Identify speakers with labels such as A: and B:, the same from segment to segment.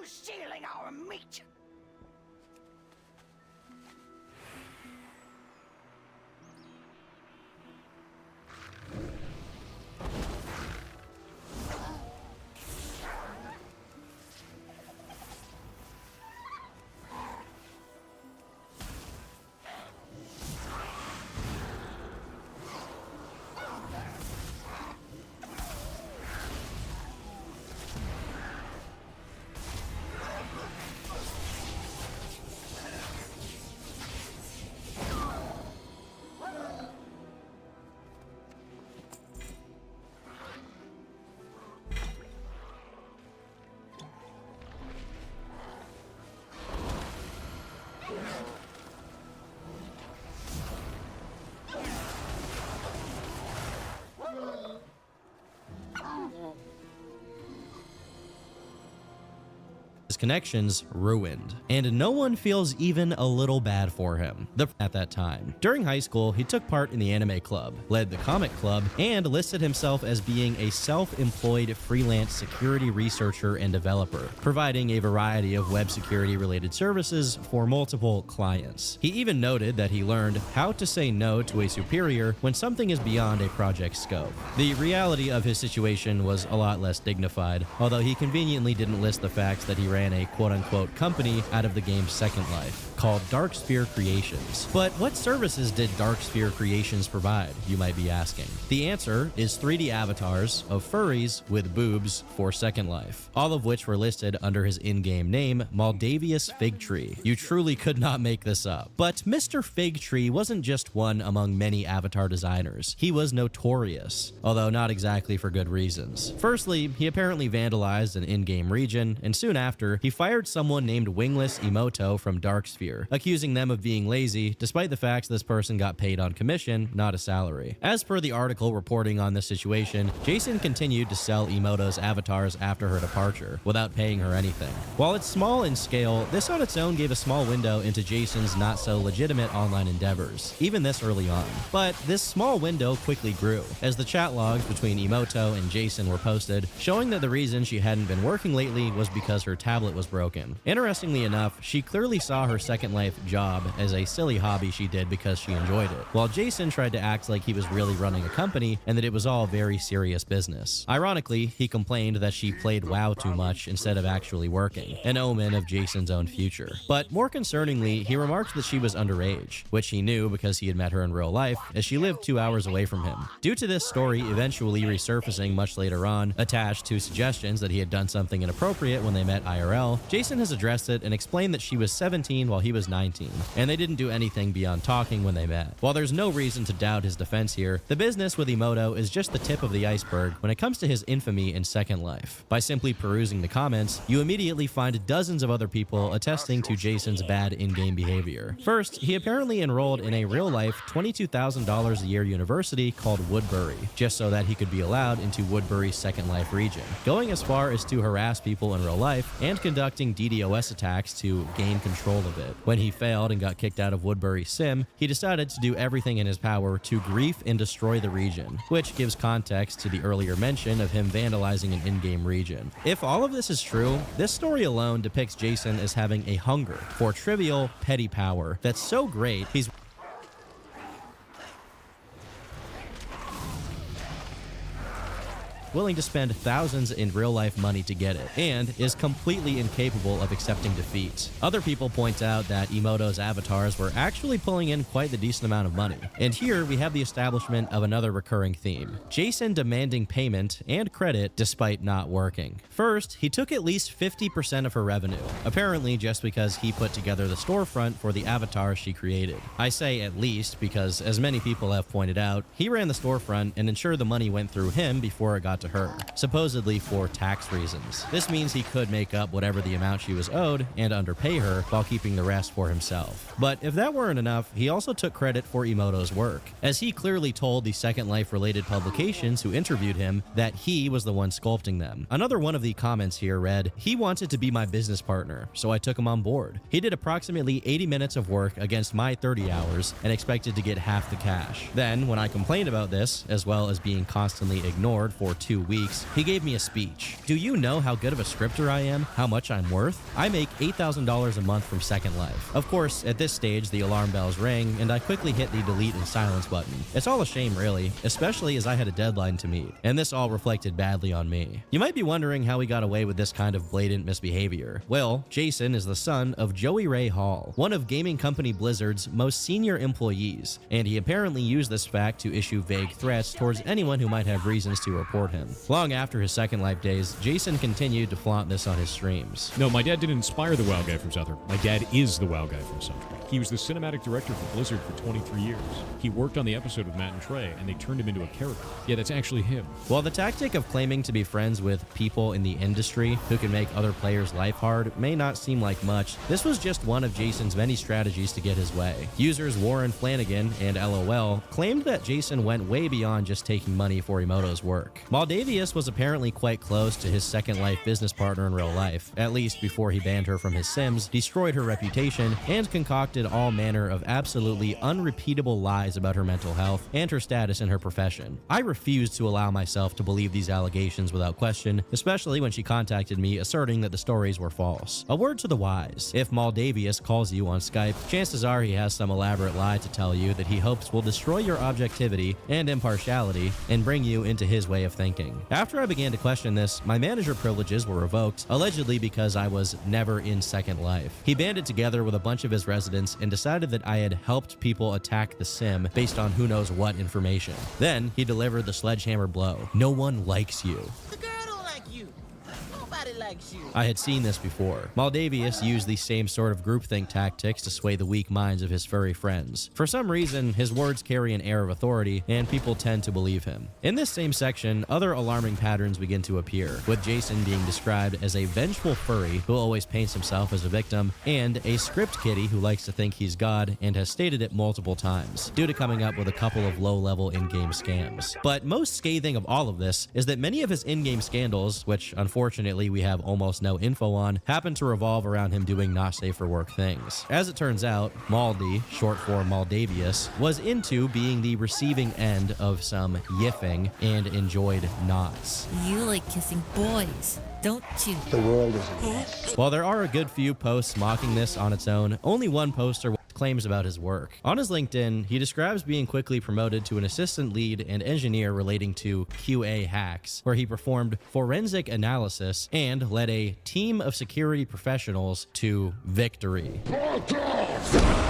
A: Who's stealing our meat?
B: His connections ruined, and no one feels even a little bad for him at that time. During high school, he took part in the anime club, led the comic club, and listed himself as being a self-employed freelance security researcher and developer, providing a variety of web security related services for multiple clients. He even noted that he learned how to say no to a superior when something is beyond a project's scope. The reality of his situation was a lot less dignified, although he conveniently didn't list the facts that he ran a quote-unquote company out of the game's Second Life, called Darksphere Creations. But what services did Darksphere Creations provide, you might be asking? The answer is 3D avatars of furries with boobs for Second Life, all of which were listed under his in-game name, Maldavius Figtree. You truly could not make this up. But Mr. Figtree wasn't just one among many avatar designers. He was notorious, although not exactly for good reasons. Firstly, he apparently vandalized an in-game region, and soon after, he fired someone named Wingless Emoto from Darksphere, accusing them of being lazy, despite the fact this person got paid on commission, not a salary. As per the article reporting on this situation, Jason continued to sell Emoto's avatars after her departure, without paying her anything. While it's small in scale, this on its own gave a small window into Jason's not-so-legitimate online endeavors, even this early on. But this small window quickly grew, as the chat logs between Emoto and Jason were posted, showing that the reason she hadn't been working lately was because her tablet was broken. Interestingly enough, she clearly saw her Second Life job as a silly hobby she did because she enjoyed it, while Jason tried to act like he was really running a company and that it was all very serious business. Ironically, he complained that she played WoW too much instead of actually working, an omen of Jason's own future. But more concerningly, he remarked that she was underage, which he knew because he had met her in real life, as she lived 2 hours away from him. Due to this story eventually resurfacing much later on, attached to suggestions that he had done something inappropriate when they met IRL, Jason has addressed it and explained that she was 17 while he was 19, and they didn't do anything beyond talking when they met. While there's no reason to doubt his defense here, the business with Emoto is just the tip of the iceberg when it comes to his infamy in Second Life. By simply perusing the comments, you immediately find dozens of other people attesting to Jason's bad in-game behavior. First, he apparently enrolled in a real-life $22,000 a year university called Woodbury, just so that he could be allowed into Woodbury's Second Life region, going as far as to harass people in real life and conducting DDoS attacks to gain control of it. When he failed and got kicked out of Woodbury Sim, he decided to do everything in his power to grief and destroy the region, which gives context to the earlier mention of him vandalizing an in-game region. If all of this is true, this story alone depicts Jason as having a hunger for trivial, petty power that's so great he's willing to spend thousands in real-life money to get it, and is completely incapable of accepting defeat. Other people point out that Emoto's avatars were actually pulling in quite the decent amount of money. And here we have the establishment of another recurring theme: Jason demanding payment and credit despite not working. First, he took at least 50% of her revenue, apparently just because he put together the storefront for the avatars she created. I say at least because, as many people have pointed out, he ran the storefront and ensured the money went through him before it got to her, supposedly for tax reasons. This means he could make up whatever the amount she was owed and underpay her while keeping the rest for himself. But if that weren't enough, he also took credit for Emoto's work, as he clearly told the Second Life related publications who interviewed him that he was the one sculpting them. Another one of the comments here read, "He wanted to be my business partner, so I took him on board. He did approximately 80 minutes of work against my 30 hours and expected to get half the cash. Then, when I complained about this, as well as being constantly ignored for 2 2 weeks, he gave me a speech. Do you know how good of a scripter I am? How much I'm worth? I make $8,000 a month from Second Life. Of course, at this stage, the alarm bells rang, and I quickly hit the delete and silence button. It's all a shame, really, especially as I had a deadline to meet, and this all reflected badly on me. You might be wondering how we got away with this kind of blatant misbehavior. Well, Jason is the son of Joey Ray Hall, one of gaming company Blizzard's most senior employees, and he apparently used this fact to issue vague threats towards anyone who might have reasons to report him. Long after his Second Life days, Jason continued to flaunt this on his streams.
A: No, my dad didn't inspire the WoW guy from South Park. My dad is the WoW guy from South Park. He was the cinematic director for Blizzard for 23 years. He worked on the episode with Matt and Trey, and they turned him into a character. Yeah, that's actually him.
B: While the tactic of claiming to be friends with people in the industry who can make other players' life hard may not seem like much, this was just one of Jason's many strategies to get his way. Users Warren Flanagan and LOL claimed that Jason went way beyond just taking money for Emoto's work. Maldavius was apparently quite close to his Second Life business partner in real life, at least before he banned her from his Sims, destroyed her reputation, and concocted all manner of absolutely unrepeatable lies about her mental health and her status in her profession. I refused to allow myself to believe these allegations without question, especially when she contacted me asserting that the stories were false. A word to the wise: if Maldavius calls you on Skype, chances are he has some elaborate lie to tell you that he hopes will destroy your objectivity and impartiality and bring you into his way of thinking. After I began to question this, my manager privileges were revoked, allegedly because I was never in Second Life. He banded together with a bunch of his residents and decided that I had helped people attack the sim based on who knows what information. Then he delivered the sledgehammer blow. No one likes you.
C: The girl don't like you. Nobody likes you.
B: I had seen this before. Maldavius used these same sort of groupthink tactics to sway the weak minds of his furry friends. For some reason, his words carry an air of authority, and people tend to believe him. In this same section, other alarming patterns begin to appear, with Jason being described as a vengeful furry who always paints himself as a victim, and a script kiddie who likes to think he's God and has stated it multiple times, due to coming up with a couple of low-level in-game scams. But most scathing of all of this is that many of his in-game scandals, which unfortunately we have almost no info on, happen to revolve around him doing not safe for work things. As it turns out, Maldi, short for Maldavius, was into being the receiving end of some yiffing and enjoyed knots.
D: You like kissing boys, don't you?
E: The world is a mess.
B: While there are a good few posts mocking this on its own, only one poster claims about his work. On his LinkedIn, he describes being quickly promoted to an assistant lead and engineer relating to QA hacks, where he performed forensic analysis and led a team of security professionals to victory.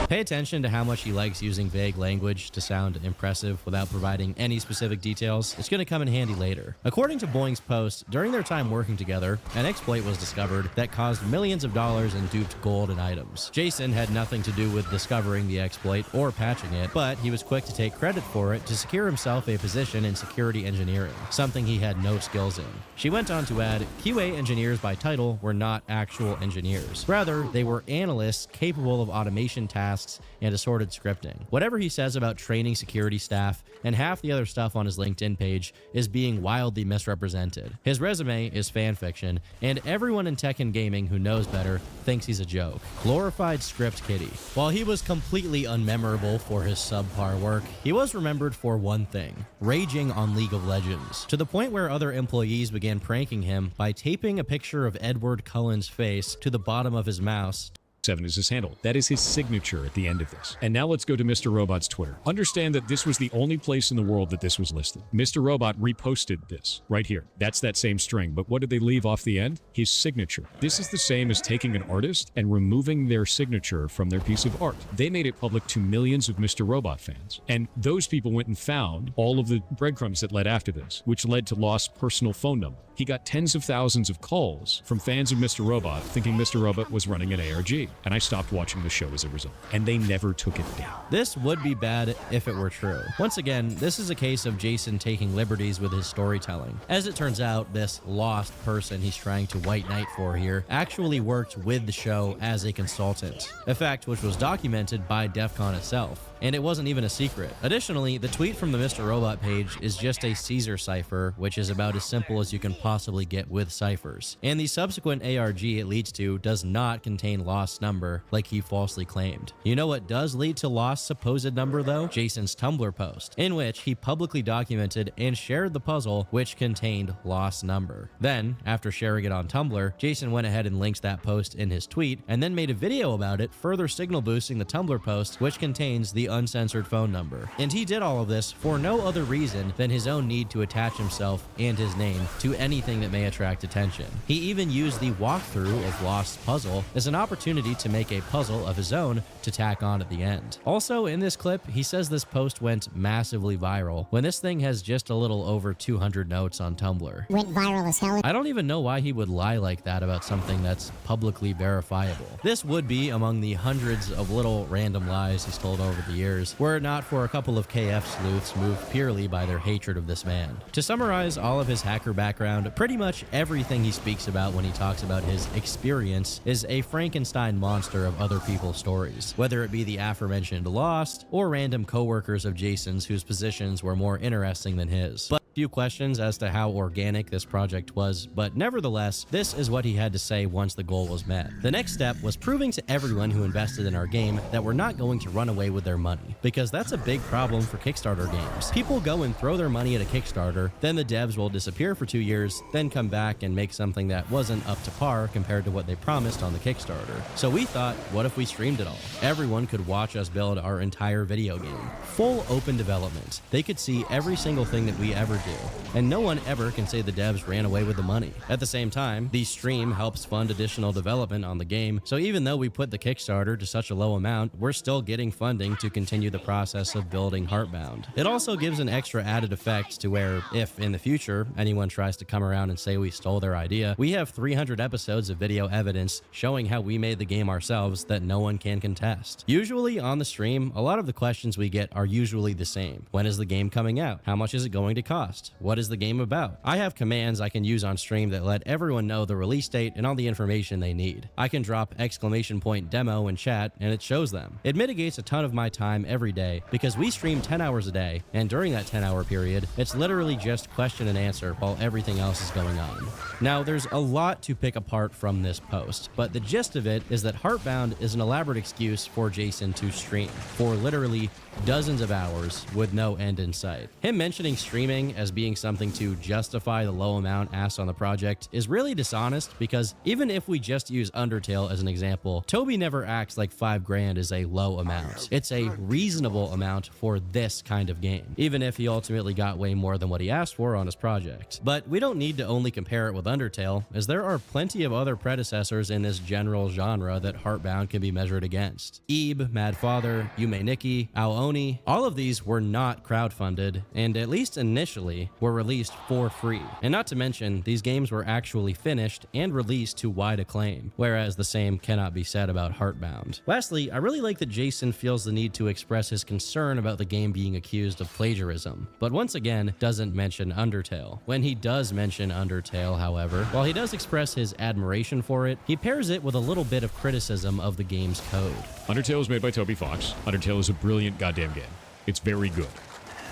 B: Pay attention to how much he likes using vague language to sound impressive without providing any specific details. It's going to come in handy later. According to Boing's post, during their time working together, an exploit was discovered that caused millions of dollars in duped gold and items. Jason had nothing to do with discovering the exploit or patching it, but he was quick to take credit for it to secure himself a position in security engineering, something he had no skills in. She went on to add, QA engineers by title were not actual engineers. Rather, they were analysts capable of automation tasks and assorted scripting. Whatever he says about training security staff and half the other stuff on his LinkedIn page is being wildly misrepresented. His resume is fan fiction, and everyone in tech and gaming who knows better thinks he's a joke. Glorified script kiddie. While he was completely unmemorable for his subpar work, he was remembered for one thing: raging on League of Legends, to the point where other employees began pranking him by taping a picture of Edward Cullen's face to the bottom of his mouse.
A: 7 is his handle. That is his signature at the end of this. And now let's go to Mr. Robot's Twitter. Understand that this was the only place in the world that this was listed. Mr. Robot reposted this right here. That's that same string, but what did they leave off the end? His signature. This is the same as taking an artist and removing their signature from their piece of art. They made it public to millions of Mr. Robot fans. And those people went and found all of the breadcrumbs that led after this, which led to Lost's personal phone number. He got tens of thousands of calls from fans of Mr. Robot thinking Mr. Robot was running an ARG. And I stopped watching the show as a result. And they never took it down.
B: This would be bad if it were true. Once again, this is a case of Jason taking liberties with his storytelling. As it turns out, this lost person he's trying to white knight for here actually worked with the show as a consultant, a fact which was documented by DEF CON itself. And it wasn't even a secret. Additionally, the tweet from the Mr. Robot page is just a Caesar cipher, which is about as simple as you can possibly get with ciphers. And the subsequent ARG it leads to does not contain lost number like he falsely claimed. You know what does lead to lost supposed number though? Jason's Tumblr post, in which he publicly documented and shared the puzzle which contained lost number. Then, after sharing it on Tumblr, Jason went ahead and linked that post in his tweet and then made a video about it, further signal boosting the Tumblr post which contains the uncensored phone number. And he did all of this for no other reason than his own need to attach himself and his name to anything that may attract attention. He even used the walkthrough of Lost Puzzle as an opportunity to make a puzzle of his own to tack on at the end. Also, in this clip, he says this post went massively viral when this thing has just a little over 200 notes on Tumblr.
E: Went viral as hell.
B: I don't even know why he would lie like that about something that's publicly verifiable. This would be among the hundreds of little random lies he's told over the years, were it not for a couple of KF sleuths moved purely by their hatred of this man. To summarize all of his hacker background, pretty much everything he speaks about when he talks about his experience is a Frankenstein monster of other people's stories, whether it be the aforementioned Lost or random co-workers of Jason's whose positions were more interesting than his. But few questions as to how organic this project was, but nevertheless, this is what he had to say once the goal was met. The next step was proving to everyone who invested in our game that we're not going to run away with their money, because that's a big problem for Kickstarter games. People go and throw their money at a Kickstarter, then the devs will disappear for 2 years, then come back and make something that wasn't up to par compared to what they promised on the Kickstarter. So we thought, what if we streamed it all? Everyone could watch us build our entire video game. Full open development. They could see every single thing that we ever do, and no one ever can say the devs ran away with the money. At the same time, the stream helps fund additional development on the game, so even though we put the Kickstarter to such a low amount, we're still getting funding to continue the process of building Heartbound. It also gives an extra added effect to where, if in the future anyone tries to come around and say we stole their idea, we have 300 episodes of video evidence showing how we made the game ourselves that no one can contest. Usually on the stream, a lot of the questions we get are usually the same. When is the game coming out? How much is it going to cost? What is the game about? I have commands I can use on stream that let everyone know the release date and all the information they need. I can drop !demo in chat and it shows them. It mitigates a ton of my time every day because we stream 10 hours a day, and during that 10-hour period, it's literally just question and answer while everything else is going on. Now, there's a lot to pick apart from this post, but the gist of it is that Heartbound is an elaborate excuse for Jason to stream for literally dozens of hours with no end in sight. Him mentioning streaming as being something to justify the low amount asked on the project is really dishonest, because even if we just use Undertale as an example, Toby never acts like $5,000 is a low amount. It's a reasonable amount for this kind of game, even if he ultimately got way more than what he asked for on his project. But we don't need to only compare it with Undertale, as there are plenty of other predecessors in this general genre that Heartbound can be measured against. Ebe, Mad Father, Yume Nikki, Aoni, all of these were not crowdfunded, and at least initially were released for free. And not to mention, these games were actually finished and released to wide acclaim, whereas the same cannot be said about Heartbound. Lastly, I really like that Jason feels the need to express his concern about the game being accused of plagiarism, but once again, doesn't mention Undertale. When he does mention Undertale, however, while he does express his admiration for it, he pairs it with a little bit of criticism of the game's code.
A: Undertale is made by Toby Fox. Undertale is a brilliant goddamn game. It's very good.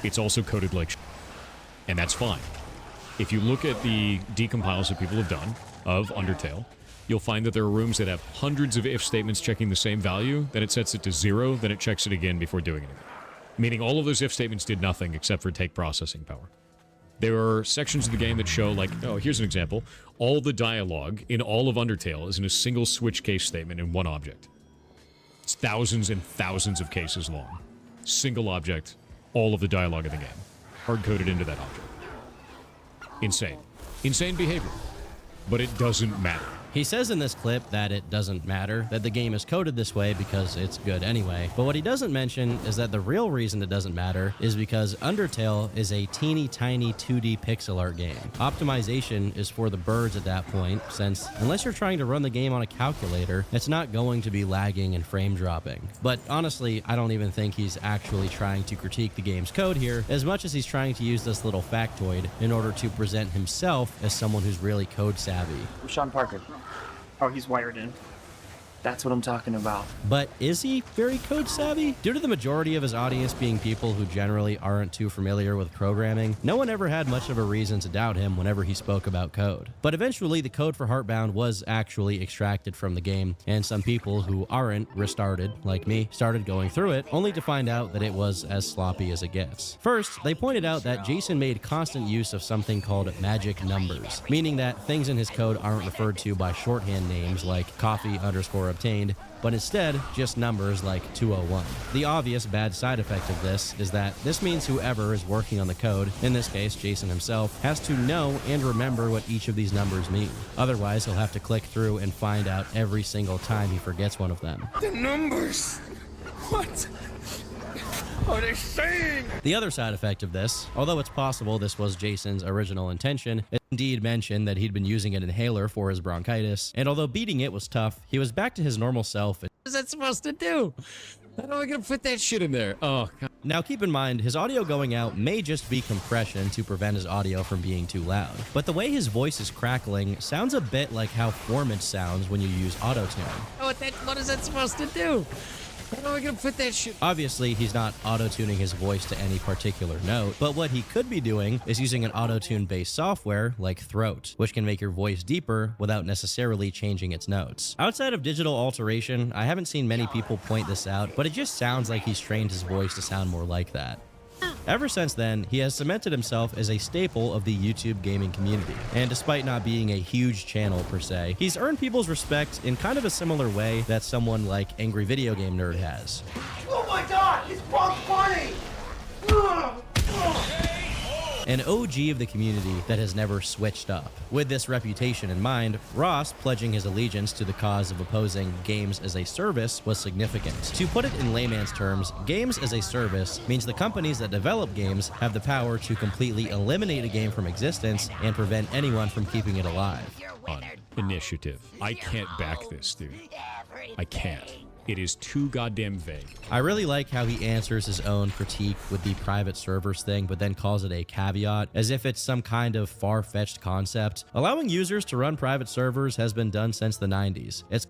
A: It's also coded like and that's fine. If you look at the decompiles that people have done of Undertale, you'll find that there are rooms that have hundreds of if statements checking the same value, then it sets it to 0, then it checks it again before doing anything. Meaning all of those if statements did nothing except for take processing power. There are sections of the game that show, like, oh, here's an example. All the dialogue in all of Undertale is in a single switch case statement in one object. It's thousands and thousands of cases long. Single object, all of the dialogue of the game. Hard-coded into that object. Insane. Insane behavior. But it doesn't matter.
B: He says in this clip that it doesn't matter, that the game is coded this way because it's good anyway. But what he doesn't mention is that the real reason it doesn't matter is because Undertale is a teeny tiny 2D pixel art game. Optimization is for the birds at that point, since unless you're trying to run the game on a calculator, it's not going to be lagging and frame dropping. But honestly, I don't even think he's actually trying to critique the game's code here, as much as he's trying to use this little factoid in order to present himself as someone who's really code savvy.
F: Sean Parker. Oh, he's wired in.
E: That's what I'm talking about.
B: But is he very code savvy? Due to the majority of his audience being people who generally aren't too familiar with programming, no one ever had much of a reason to doubt him whenever he spoke about code. But eventually, the code for Heartbound was actually extracted from the game, and some people who aren't restarted, like me, started going through it, only to find out that it was as sloppy as it gets. First, they pointed out that Jason made constant use of something called magic numbers, meaning that things in his code aren't referred to by shorthand names like coffee_obtained, but instead just numbers like 201. The obvious bad side effect of this is that this means whoever is working on the code, in this case Jason himself, has to know and remember what each of these numbers mean. Otherwise, he'll have to click through and find out every single time he forgets one of them.
F: The numbers! What are they saying?
B: The other side effect of this, although it's possible this was Jason's original intention, it indeed mentioned that he'd been using an inhaler for his bronchitis, and although beating it was tough, he was back to his normal self.
A: What is that supposed to do? How am I gonna put that shit in there? Oh, God.
B: Now keep in mind, his audio going out may just be compression to prevent his audio from being too loud, but the way his voice is crackling sounds a bit like how Formant sounds when you use auto-tune.
A: What is that supposed to do? How am I gonna put that shit?
B: Obviously, he's not auto-tuning his voice to any particular note, but what he could be doing is using an auto-tune based software like Throat, which can make your voice deeper without necessarily changing its notes. Outside of digital alteration, I haven't seen many people point this out, but it just sounds like he's trained his voice to sound more like that. Ever since then, he has cemented himself as a staple of the YouTube gaming community, and despite not being a huge channel per se, he's earned people's respect in kind of a similar way that someone like Angry Video Game Nerd has.
F: Oh my god, it's Bugs Bunny!
B: An OG of the community that has never switched up. With this reputation in mind, Ross pledging his allegiance to the cause of opposing games as a service was significant. To put it in layman's terms, games as a service means the companies that develop games have the power to completely eliminate a game from existence and prevent anyone from keeping it alive.
A: On initiative. I can't back this, dude. I can't. It is too goddamn vague.
B: I really like how he answers his own critique with the private servers thing, but then calls it a caveat, as if it's some kind of far-fetched concept. Allowing users to run private servers has been done since the 90s. It's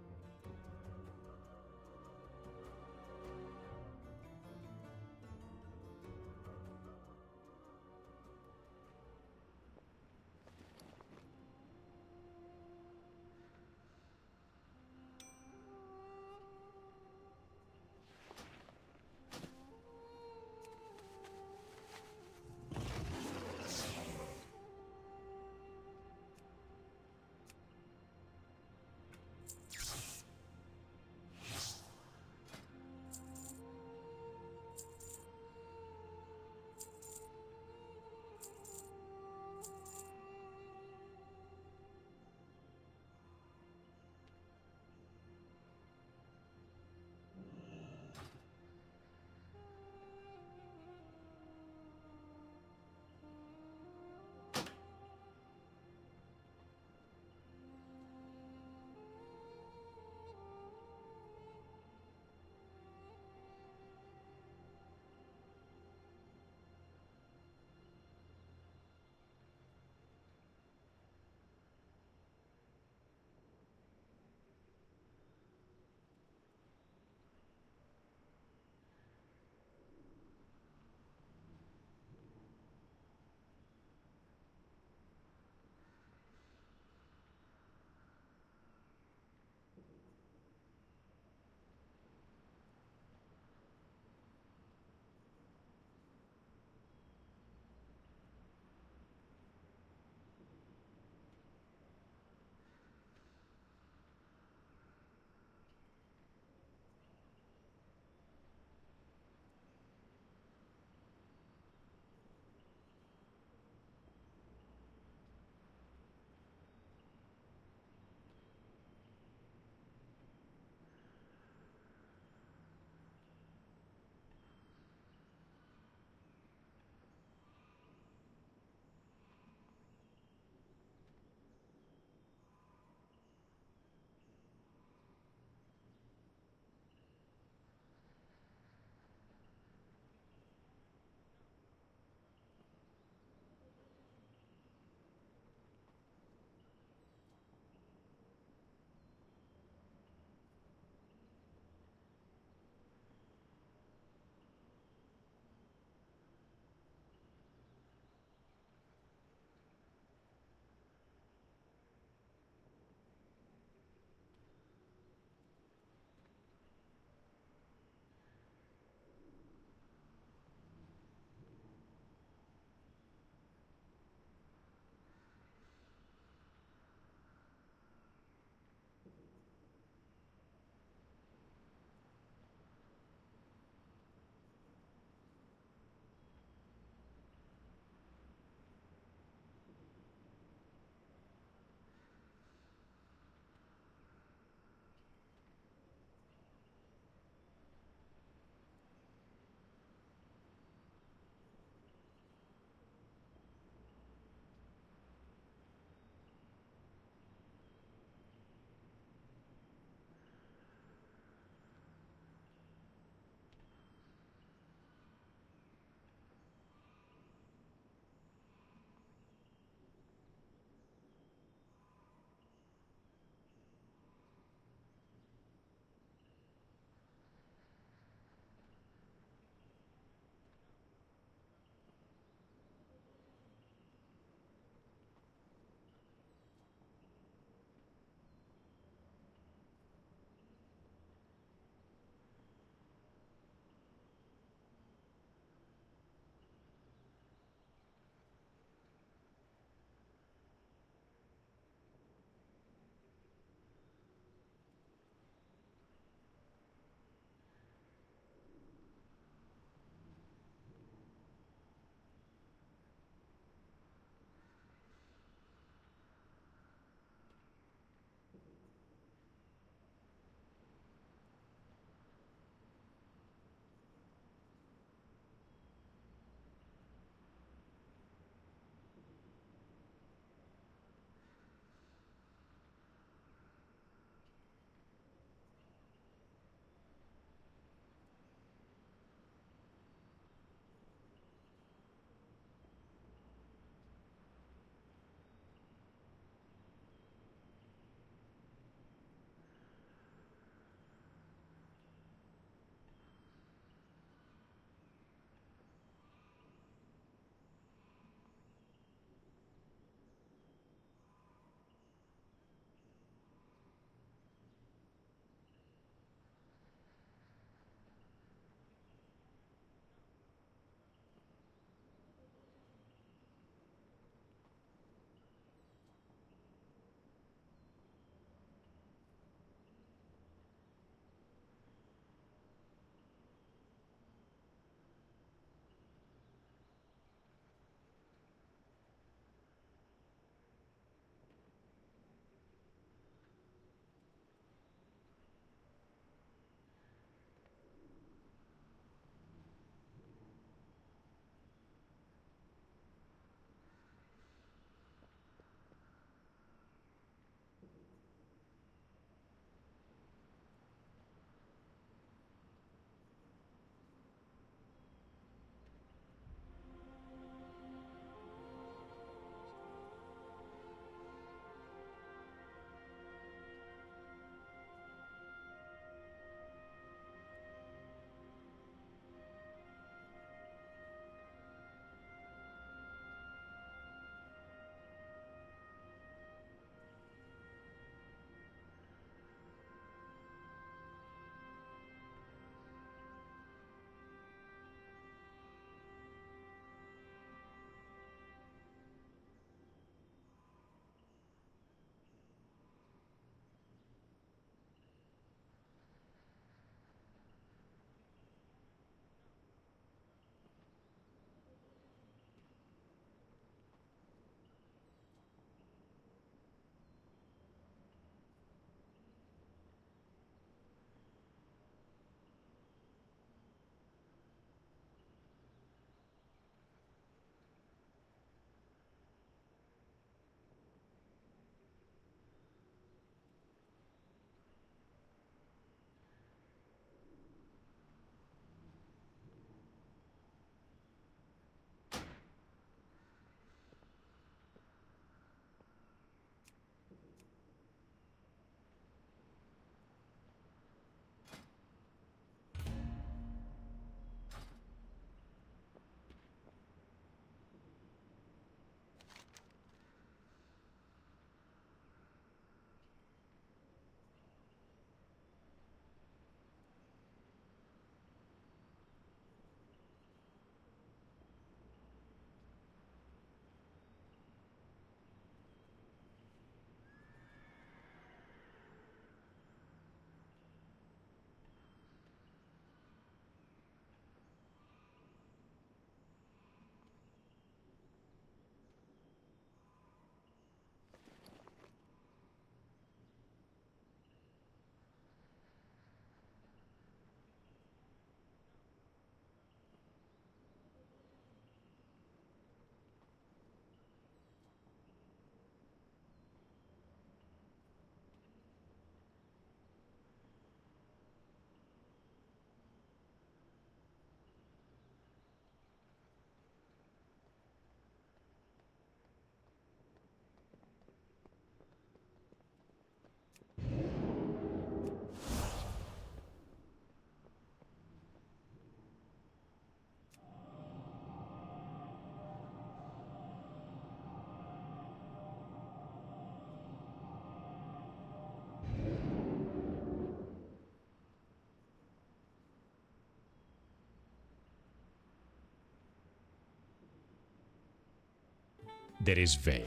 A: that is vague.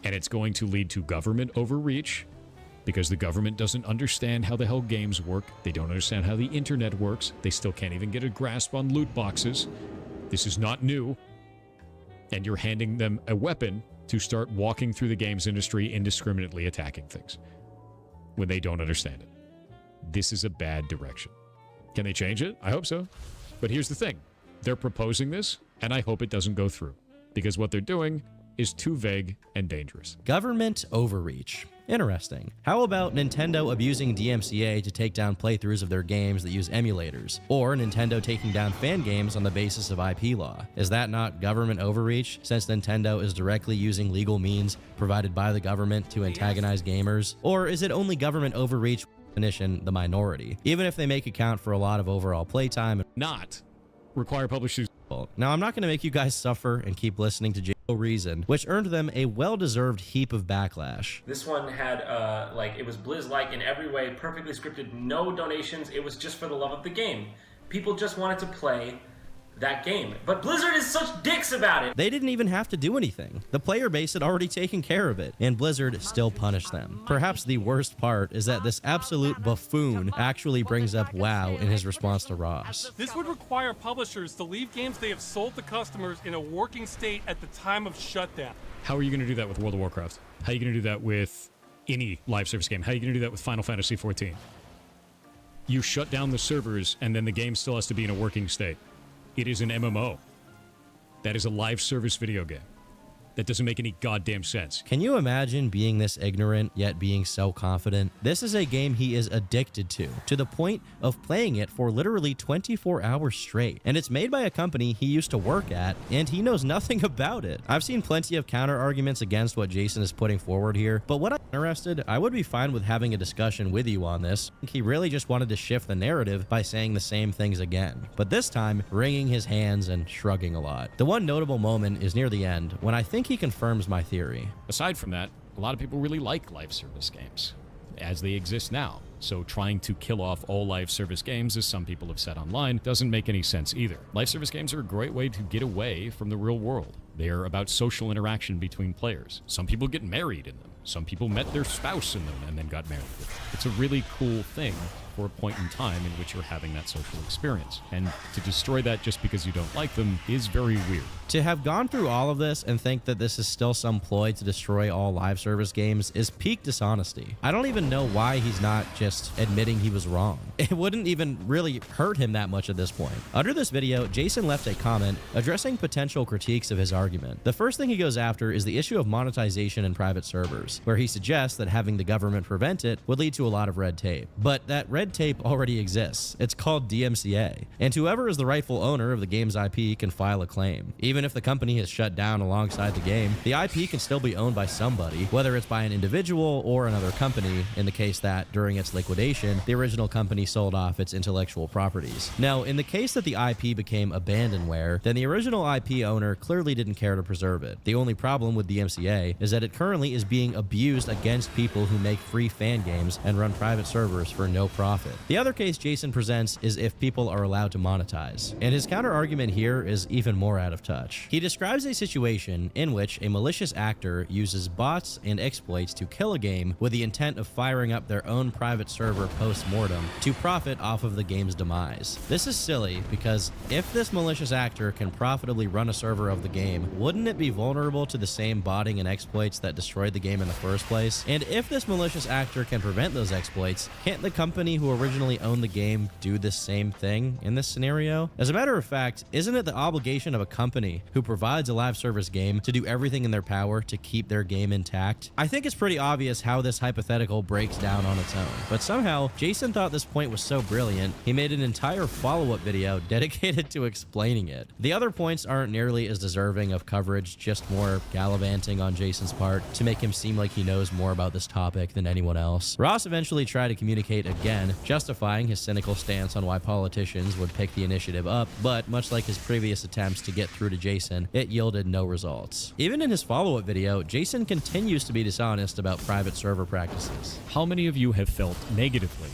A: And it's going to lead to government overreach because the government doesn't understand how the hell games work. They don't understand how the internet works. They still can't even get a grasp on loot boxes. This is not new. And you're handing them a weapon to start walking through the games industry indiscriminately attacking things when they don't understand it. This is a bad direction. Can they change it? I hope so. But here's the thing. They're proposing this, and I hope it doesn't go through, because what they're doing is too vague and dangerous.
B: Government overreach. Interesting. How about Nintendo abusing DMCA to take down playthroughs of their games that use emulators? Or Nintendo taking down fan games on the basis of IP law? Is that not government overreach, since Nintendo is directly using legal means provided by the government to antagonize gamers? Or is it only government overreach definition the minority, even if they make account for a lot of overall playtime?
A: Not require publishers.
B: Now, I'm not going to make you guys suffer and keep listening to Reason, which earned them a well-deserved heap of backlash.
E: This one had, it was Blizz-like in every way, perfectly scripted, no donations. It was just for the love of the game. People just wanted to play that game. But Blizzard is such dicks about it.
B: They didn't even have to do anything. The player base had already taken care of it, and Blizzard still punished them. Perhaps the worst part is that this absolute buffoon actually brings up WoW in his response to Ross.
G: This would require publishers to leave games they have sold to customers in a working state at the time of shutdown.
A: How are you going to do that with World of Warcraft? How are you going to do that with any live service game? How are you going to do that with Final Fantasy XIV? You shut down the servers, and then the game still has to be in a working state. It is an MMO. That is a live service video game. That doesn't make any goddamn sense.
B: Can you imagine being this ignorant, yet being so confident? This is a game he is addicted to the point of playing it for literally 24 hours straight. And it's made by a company he used to work at, and he knows nothing about it. I've seen plenty of counter arguments against what Jason is putting forward here, but when I'm interested, I would be fine with having a discussion with you on this. I think he really just wanted to shift the narrative by saying the same things again, but this time wringing his hands and shrugging a lot. The one notable moment is near the end, when I think he confirms my theory.
A: Aside from that, a lot of people really like live service games as they exist now. So trying to kill off all live service games, as some people have said online, doesn't make any sense either. Live service games are a great way to get away from the real world. They are about social interaction between players. Some people get married in them. Some people met their spouse in them and then got married. It's a really cool thing for a point in time in which you're having that social experience. And to destroy that just because you don't like them is very weird.
B: To have gone through all of this and think that this is still some ploy to destroy all live service games is peak dishonesty. I don't even know why he's not just admitting he was wrong. It wouldn't even really hurt him that much at this point. Under this video, Jason left a comment addressing potential critiques of his argument. The first thing he goes after is the issue of monetization in private servers, where he suggests that having the government prevent it would lead to a lot of red tape. But that red tape already exists. It's called DMCA, and whoever is the rightful owner of the game's IP can file a claim. Even if the company is shut down alongside the game, the IP can still be owned by somebody, whether it's by an individual or another company, in the case that, during its liquidation, the original company sold off its intellectual properties. Now, in the case that the IP became abandonware, then the original IP owner clearly didn't care to preserve it. The only problem with DMCA is that it currently is being abused against people who make free fan games and run private servers for no profit. The other case Jason presents is if people are allowed to monetize, and his counter argument here is even more out of touch. He describes a situation in which a malicious actor uses bots and exploits to kill a game with the intent of firing up their own private server post-mortem to profit off of the game's demise. This is silly because if this malicious actor can profitably run a server of the game, wouldn't it be vulnerable to the same botting and exploits that destroyed the game in the first place? And if this malicious actor can prevent those exploits, can't the company who originally owned the game do the same thing in this scenario? As a matter of fact, isn't it the obligation of a company who provides a live service game to do everything in their power to keep their game intact? I think it's pretty obvious how this hypothetical breaks down on its own, but somehow Jason thought this point was so brilliant, he made an entire follow-up video dedicated to explaining it. The other points aren't nearly as deserving of coverage, just more gallivanting on Jason's part to make him seem like he knows more about this topic than anyone else. Ross eventually tried to communicate again, justifying his cynical stance on why politicians would pick the initiative up, but much like his previous attempts to get through to Jason, it yielded no results. Even in his follow-up video, Jason continues to be dishonest about private server practices.
A: How many of you have felt negatively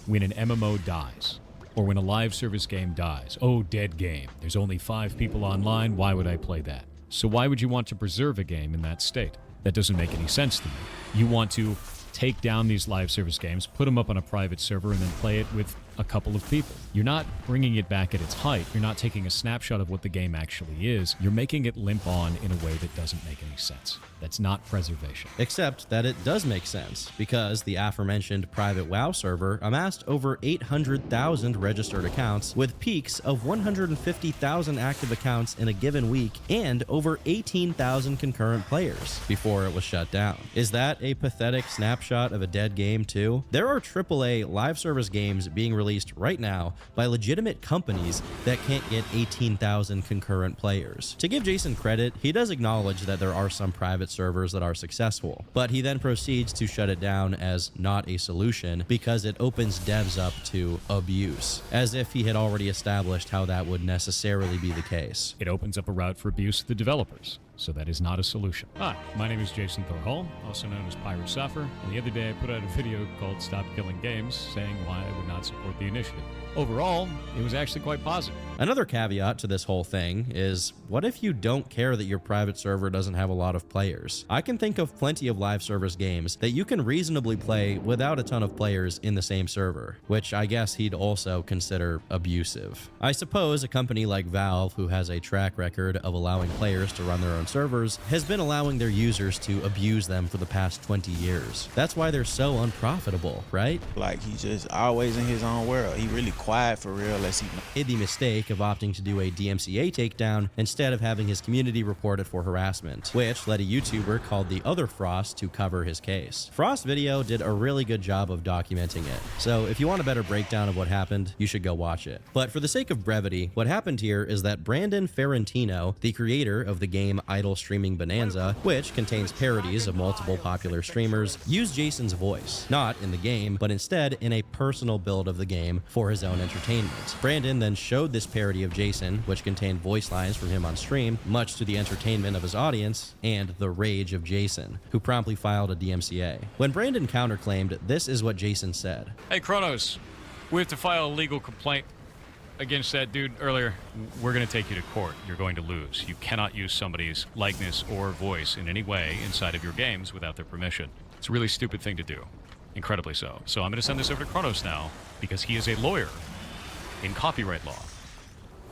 A: when an MMO dies? Or when a live service game dies? Oh, dead game. There's only 5 people online. Why would I play that? So why would you want to preserve a game in that state? That doesn't make any sense to me. You want to take down these live service games, put them up on a private server, and then play it with a couple of people. You're not bringing it back at its height. You're not taking a snapshot of what the game actually is. You're making it limp on in a way that doesn't make any sense. That's not preservation.
B: Except that it does make sense, because the aforementioned private WoW server amassed over 800,000 registered accounts, with peaks of 150,000 active accounts in a given week, and over 18,000 concurrent players before it was shut down. Is that a pathetic snapshot of a dead game too? There are AAA live service games being released right now by legitimate companies that can't get 18,000 concurrent players. To give Jason credit, he does acknowledge that there are some private servers that are successful, but he then proceeds to shut it down as not a solution because it opens devs up to abuse, as if he had already established how that would necessarily be the case.
A: It opens up a route for abuse of the developers. So that is not a solution. Hi, my name is Jason Thorhall, also known as Pirate Suffer, and the other day I put out a video called Stop Killing Games, saying why I would not support the initiative. Overall, it was actually quite positive.
B: Another caveat to this whole thing is, what if you don't care that your private server doesn't have a lot of players? I can think of plenty of live service games that you can reasonably play without a ton of players in the same server, which I guess he'd also consider abusive. I suppose a company like Valve, who has a track record of allowing players to run their own servers, has been allowing their users to abuse them for the past 20 years. That's why they're so unprofitable, right?
H: Like, he's just always in his own world. He really quiet for real unless he
B: Made the mistake of opting to do a DMCA takedown instead of having his community reported for harassment, which led a YouTuber called The Other Frost to cover his case. Frost's video did a really good job of documenting it, so if you want a better breakdown of what happened, you should go watch it. But for the sake of brevity, what happened here is that Brandon Ferrantino, the creator of the game Idle Streaming Bonanza, which contains parodies of multiple popular streamers, used Jason's voice, not in the game, but instead in a personal build of the game for his own entertainment. Brandon then showed this parody of Jason, which contained voice lines from him on stream, much to the entertainment of his audience and the rage of Jason, who promptly filed a DMCA. When Brandon counterclaimed, this is what Jason said.
A: Hey, Kronos, we have to file a legal complaint against that dude earlier. We're going to take you to court. You're going to lose. You cannot use somebody's likeness or voice in any way inside of your games without their permission. It's a really stupid thing to do. Incredibly so. So I'm going to send this over to Kronos now because he is a lawyer in copyright law.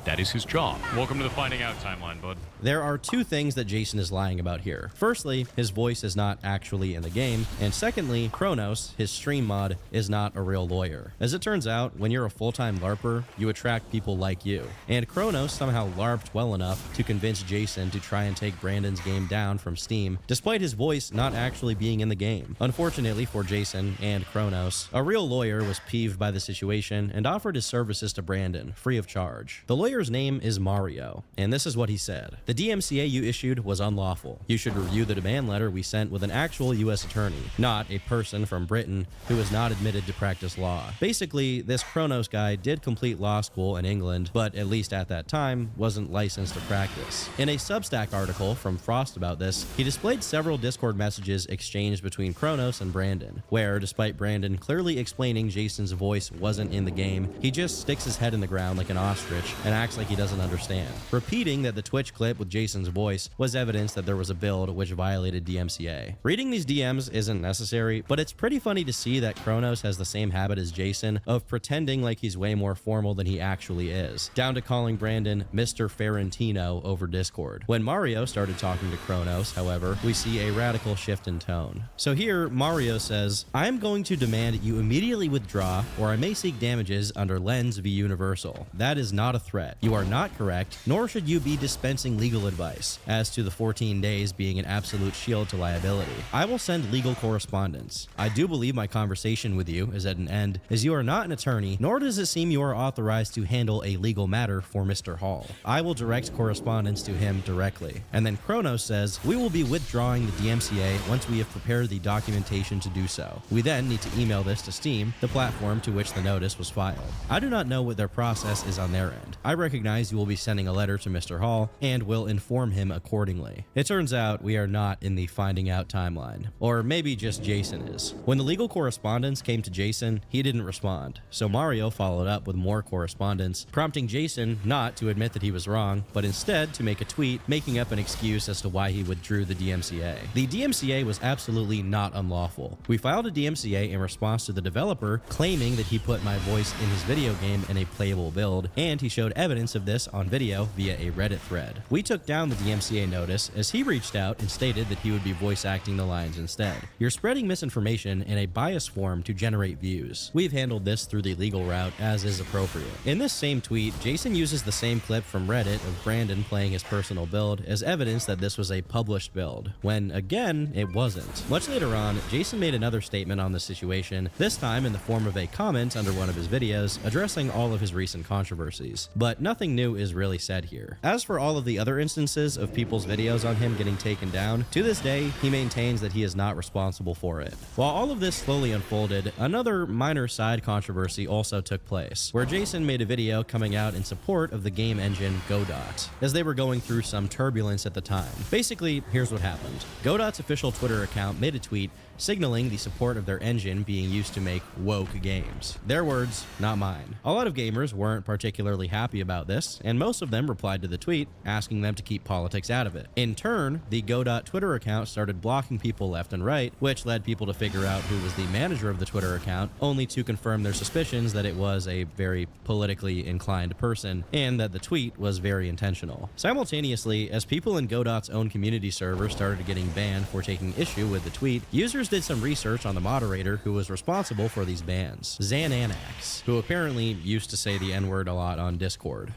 A: That is his job. Welcome to the Finding Out timeline, bud.
B: There are two things that Jason is lying about here. Firstly, his voice is not actually in the game, and secondly, Kronos, his stream mod, is not a real lawyer. As it turns out, when you're a full-time LARPer, you attract people like you. And Kronos somehow LARPed well enough to convince Jason to try and take Brandon's game down from Steam, despite his voice not actually being in the game. Unfortunately for Jason and Kronos, a real lawyer was peeved by the situation and offered his services to Brandon, free of charge. The lawyer's name is Mario, and this is what he said. The DMCA you issued was unlawful. You should review the demand letter we sent with an actual US attorney, not a person from Britain who is not admitted to practice law. Basically, this Kronos guy did complete law school in England, but at least at that time, wasn't licensed to practice. In a Substack article from Frost about this, he displayed several Discord messages exchanged between Kronos and Brandon, where, despite Brandon clearly explaining Jason's voice wasn't in the game, he just sticks his head in the ground like an ostrich and acts like he doesn't understand, repeating that the Twitch clip with Jason's voice was evidence that there was a build which violated DMCA. Reading these DMs isn't necessary, but it's pretty funny to see that Kronos has the same habit as Jason of pretending like he's way more formal than he actually is, down to calling Brandon Mr. Ferrantino over Discord. When Mario started talking to Kronos, however, we see a radical shift in tone. So here, Mario says, "I'm going to demand you immediately withdraw, or I may seek damages under Lens v. Universal. That is not a threat. You are not correct, nor should you be dispensing legal advice as to the 14 days being an absolute shield to liability. I will send legal correspondence. I do believe my conversation with you is at an end, as you are not an attorney, nor does it seem you are authorized to handle a legal matter for Mr. Hall. I will direct correspondence to him directly." And then Kronos says, "We will be withdrawing the DMCA once we have prepared the documentation to do so. We then need to email this to Steam, the platform to which the notice was filed. I do not know what their process is on their end. I recognize you will be sending a letter to Mr. Hall and will inform him accordingly. It turns out we are not in the finding out timeline. Or maybe just Jason is. When the legal correspondence came to Jason, he didn't respond. So Mario followed up with more correspondence, prompting Jason not to admit that he was wrong, but instead to make a tweet making up an excuse as to why he withdrew the DMCA. The DMCA was absolutely not unlawful. We filed a DMCA in response to the developer claiming that he put my voice in his video game in a playable build, and he showed evidence of this on video via a Reddit thread. We took down the DMCA notice as he reached out and stated that he would be voice acting the lines instead. You're spreading misinformation in a bias form to generate views. We've handled this through the legal route as is appropriate. In this same tweet, Jason uses the same clip from Reddit of Brandon playing his personal build as evidence that this was a published build, when again, it wasn't. Much later on, Jason made another statement on the situation, this time in the form of a comment under one of his videos addressing all of his recent controversies. But nothing new is really said here. As for all of the other instances of people's videos on him getting taken down, to this day, he maintains that he is not responsible for it. While all of this slowly unfolded, another minor side controversy also took place, where Jason made a video coming out in support of the game engine Godot, as they were going through some turbulence at the time. Basically, here's what happened. Godot's official Twitter account made a tweet signaling the support of their engine being used to make woke games. Their words, not mine. A lot of gamers weren't particularly happy about this, and most of them replied to the tweet, asking them to keep politics out of it. In turn, the Godot Twitter account started blocking people left and right, which led people to figure out who was the manager of the Twitter account, only to confirm their suspicions that it was a very politically inclined person, and that the tweet was very intentional. Simultaneously, as people in Godot's own community server started getting banned for taking issue with the tweet, users did some research on the moderator who was responsible for these bans, Xananax, who apparently used to say the N-word a lot on Discord.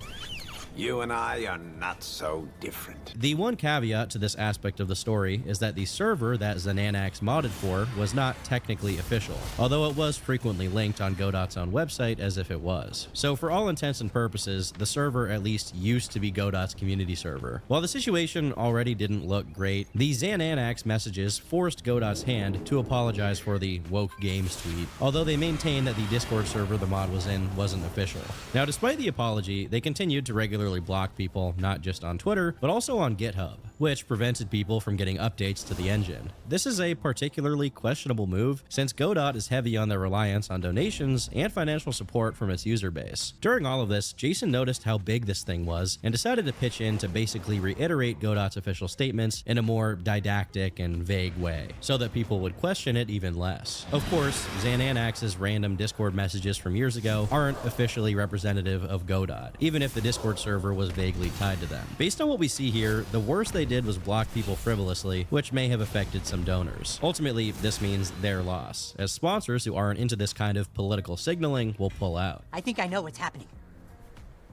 I: You and I are not so different.
B: The one caveat to this aspect of the story is that the server that Xananax modded for was not technically official, although it was frequently linked on Godot's own website as if it was. So for all intents and purposes, the server at least used to be Godot's community server. While the situation already didn't look great, the Xananax messages forced Godot's hand to apologize for the woke games tweet, although they maintained that the Discord server the mod was in wasn't official. Now, despite the apology, they continued to regularly block people, not just on Twitter, but also on GitHub, which prevented people from getting updates to the engine. This is a particularly questionable move, since Godot is heavy on their reliance on donations and financial support from its user base. During all of this, Jason noticed how big this thing was and decided to pitch in to basically reiterate Godot's official statements in a more didactic and vague way, so that people would question it even less. Of course, Xananax's random Discord messages from years ago aren't officially representative of Godot, even if the Discord server was vaguely tied to them. Based on what we see here, the worst they did was block people frivolously, which may have affected some donors. Ultimately, this means their loss, as sponsors who aren't into this kind of political signaling will pull out.
J: I think I know what's happening.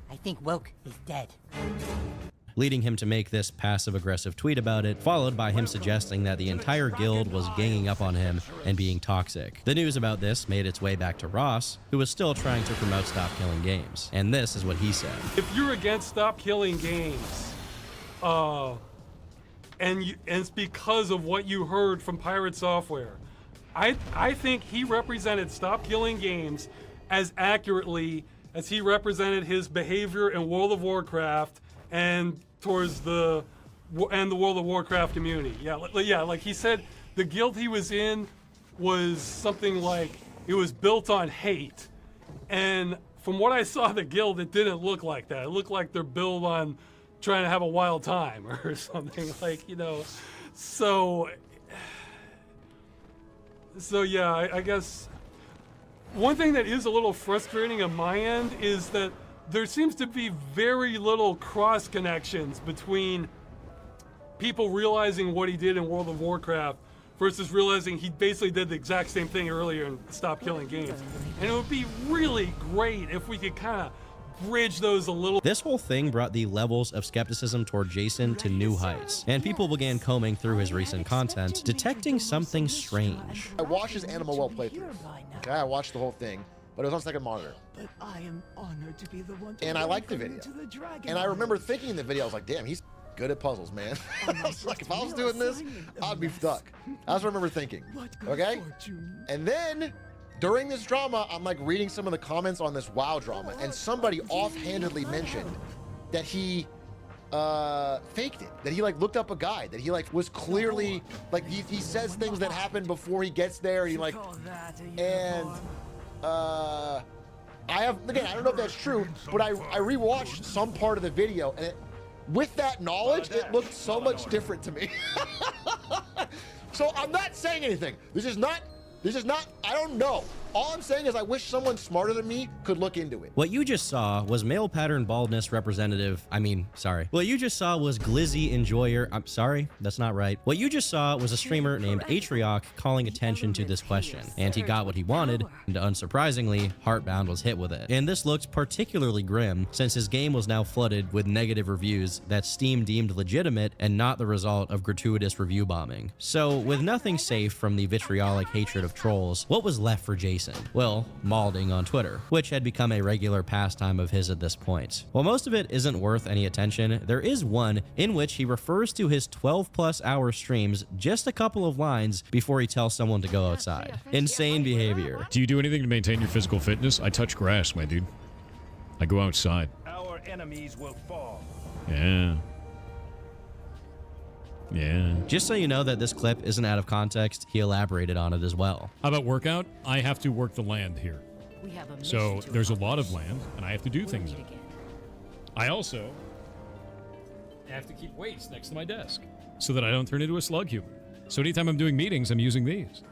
J: I think woke is dead.
B: Leading him to make this passive-aggressive tweet about it, followed by him suggesting that the entire guild was ganging up on him and being toxic. The news about this made its way back to Ross, who was still trying to promote Stop Killing Games, and this is what he said.
G: If you're against Stop Killing Games, and it's because of what you heard from Pirate Software, I think he represented Stop Killing Games as accurately as he represented his behavior in World of Warcraft and towards the World of Warcraft community. Yeah, like he said, the guild he was in was something like, it was built on hate. And from what I saw the guild, it didn't look like that. It looked like they're built on trying to have a wild time or something, like, you know. So yeah, I guess one thing that is a little frustrating on my end is that there seems to be very little cross connections between people realizing what he did in World of Warcraft versus realizing he basically did the exact same thing earlier in Stop Killing Games. And it would be really great if we could kind of bridge those a little.
B: This whole thing brought the levels of skepticism toward Jason to new heights, and people began combing through his recent content, detecting something strange.
K: I watched his Animal Well playthrough. Okay, I watched the whole thing, but it was on second monitor.
L: But I am honored to be the one to
K: and I liked the video. And I remember thinking in the video, I was like, damn, he's good at puzzles, man. I was like, if I was doing this, I'd be stuck. I just remember thinking, okay? And then During this drama, I'm like reading some of the comments on this WoW drama, and somebody offhandedly mentioned that he faked it, that he like looked up a guide, that he like was clearly like he says things that happen before he gets there, and he like, and I have, again, I don't know if that's true, but I rewatched some part of the video, and with that knowledge, it looked so much different to me. So I'm not saying anything. This is not, I don't know. All I'm saying is I wish someone smarter than me could look into it.
B: What you just saw was male pattern baldness representative. What you just saw was Glizzy Enjoyer. I'm sorry, that's not right. What you just saw was a streamer named Atrioc calling attention to this question, and he got what he wanted, and unsurprisingly, Heartbound was hit with it. And this looks particularly grim since his game was now flooded with negative reviews that Steam deemed legitimate and not the result of gratuitous review bombing. So, with nothing safe from the vitriolic hatred of trolls, what was left for Jason? Well, malding on Twitter, which had become a regular pastime of his at this point. While most of it isn't worth any attention, there is one in which he refers to his 12+ hour streams just a couple of lines before he tells someone to go outside. Insane behavior.
A: Do you do anything to maintain your physical fitness? I touch grass, my dude. I go outside.
F: Our enemies will fall.
A: Yeah. Yeah.
B: Just so you know that this clip isn't out of context, he elaborated on it as well.
A: How about workout? I have to work the land here. So there's a lot of land, and I have to do things in it. I also have to keep weights next to my desk so that I don't turn into a slug human. So anytime I'm doing meetings, I'm using these.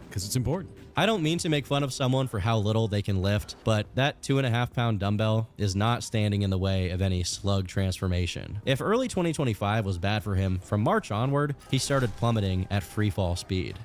A: Because it's important.
B: I don't mean to make fun of someone for how little they can lift, but that 2.5-pound dumbbell is not standing in the way of any slug transformation. If early 2025 was bad for him, from March onward, he started plummeting at freefall speed.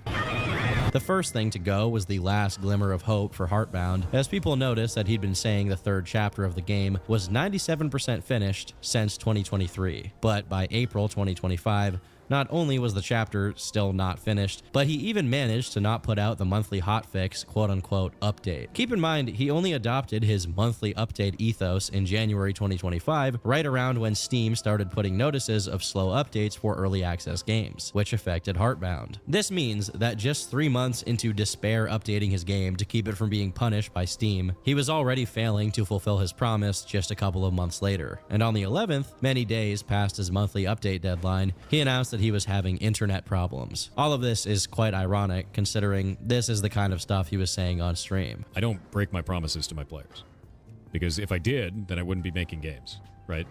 B: The first thing to go was the last glimmer of hope for Heartbound, as people noticed that he'd been saying the third chapter of the game was 97% finished since 2023. But by April 2025, not only was the chapter still not finished, but he even managed to not put out the monthly hotfix quote-unquote update. Keep in mind, he only adopted his monthly update ethos in January 2025, right around when Steam started putting notices of slow updates for early access games, which affected Heartbound. This means that just 3 months into despair updating his game to keep it from being punished by Steam, he was already failing to fulfill his promise just a couple of months later. And on the 11th, many days past his monthly update deadline, he announced that he was having internet problems. All of this is quite ironic, considering this is the kind of stuff he was saying on stream.
A: I don't break my promises to my players. Because if I did, then I wouldn't be making games, right?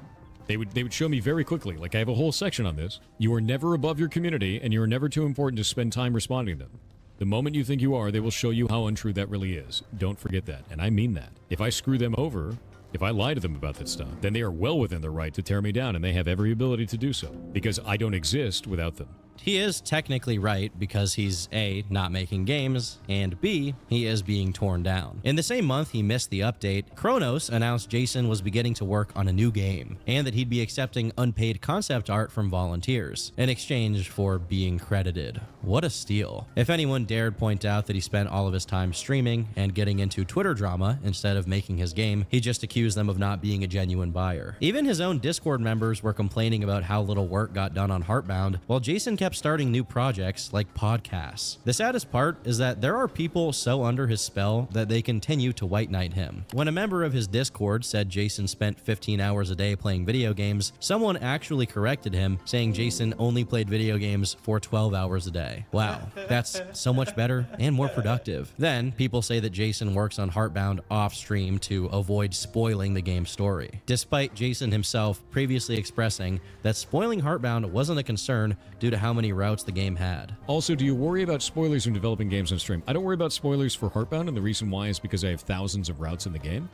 A: They would show me very quickly, like I have a whole section on this. You are never above your community, and you are never too important to spend time responding to them. The moment you think you are, they will show you how untrue that really is. Don't forget that, and I mean that. If I screw them over, if I lie to them about that stuff, then they are well within their right to tear me down, and they have every ability to do so, because I don't exist without them.
B: He is technically right because he's A, not making games, and B, he is being torn down. In the same month he missed the update, Kronos announced Jason was beginning to work on a new game, and that he'd be accepting unpaid concept art from volunteers, in exchange for being credited. What a steal. If anyone dared point out that he spent all of his time streaming and getting into Twitter drama instead of making his game, he just accused them of not being a genuine buyer. Even his own Discord members were complaining about how little work got done on Heartbound, while Jason kept starting new projects like podcasts. The saddest part is that there are people so under his spell that they continue to white knight him. When a member of his Discord said Jason spent 15 hours a day playing video games, someone actually corrected him, saying Jason only played video games for 12 hours a day. Wow, that's so much better and more productive. Then, people say that Jason works on Heartbound off stream to avoid spoiling the game's story, despite Jason himself previously expressing that spoiling Heartbound wasn't a concern due to how many routes the game had.
A: Also, do you worry about spoilers when developing games on stream? I don't worry about spoilers for Heartbound, and the reason why is because I have thousands of routes in the game.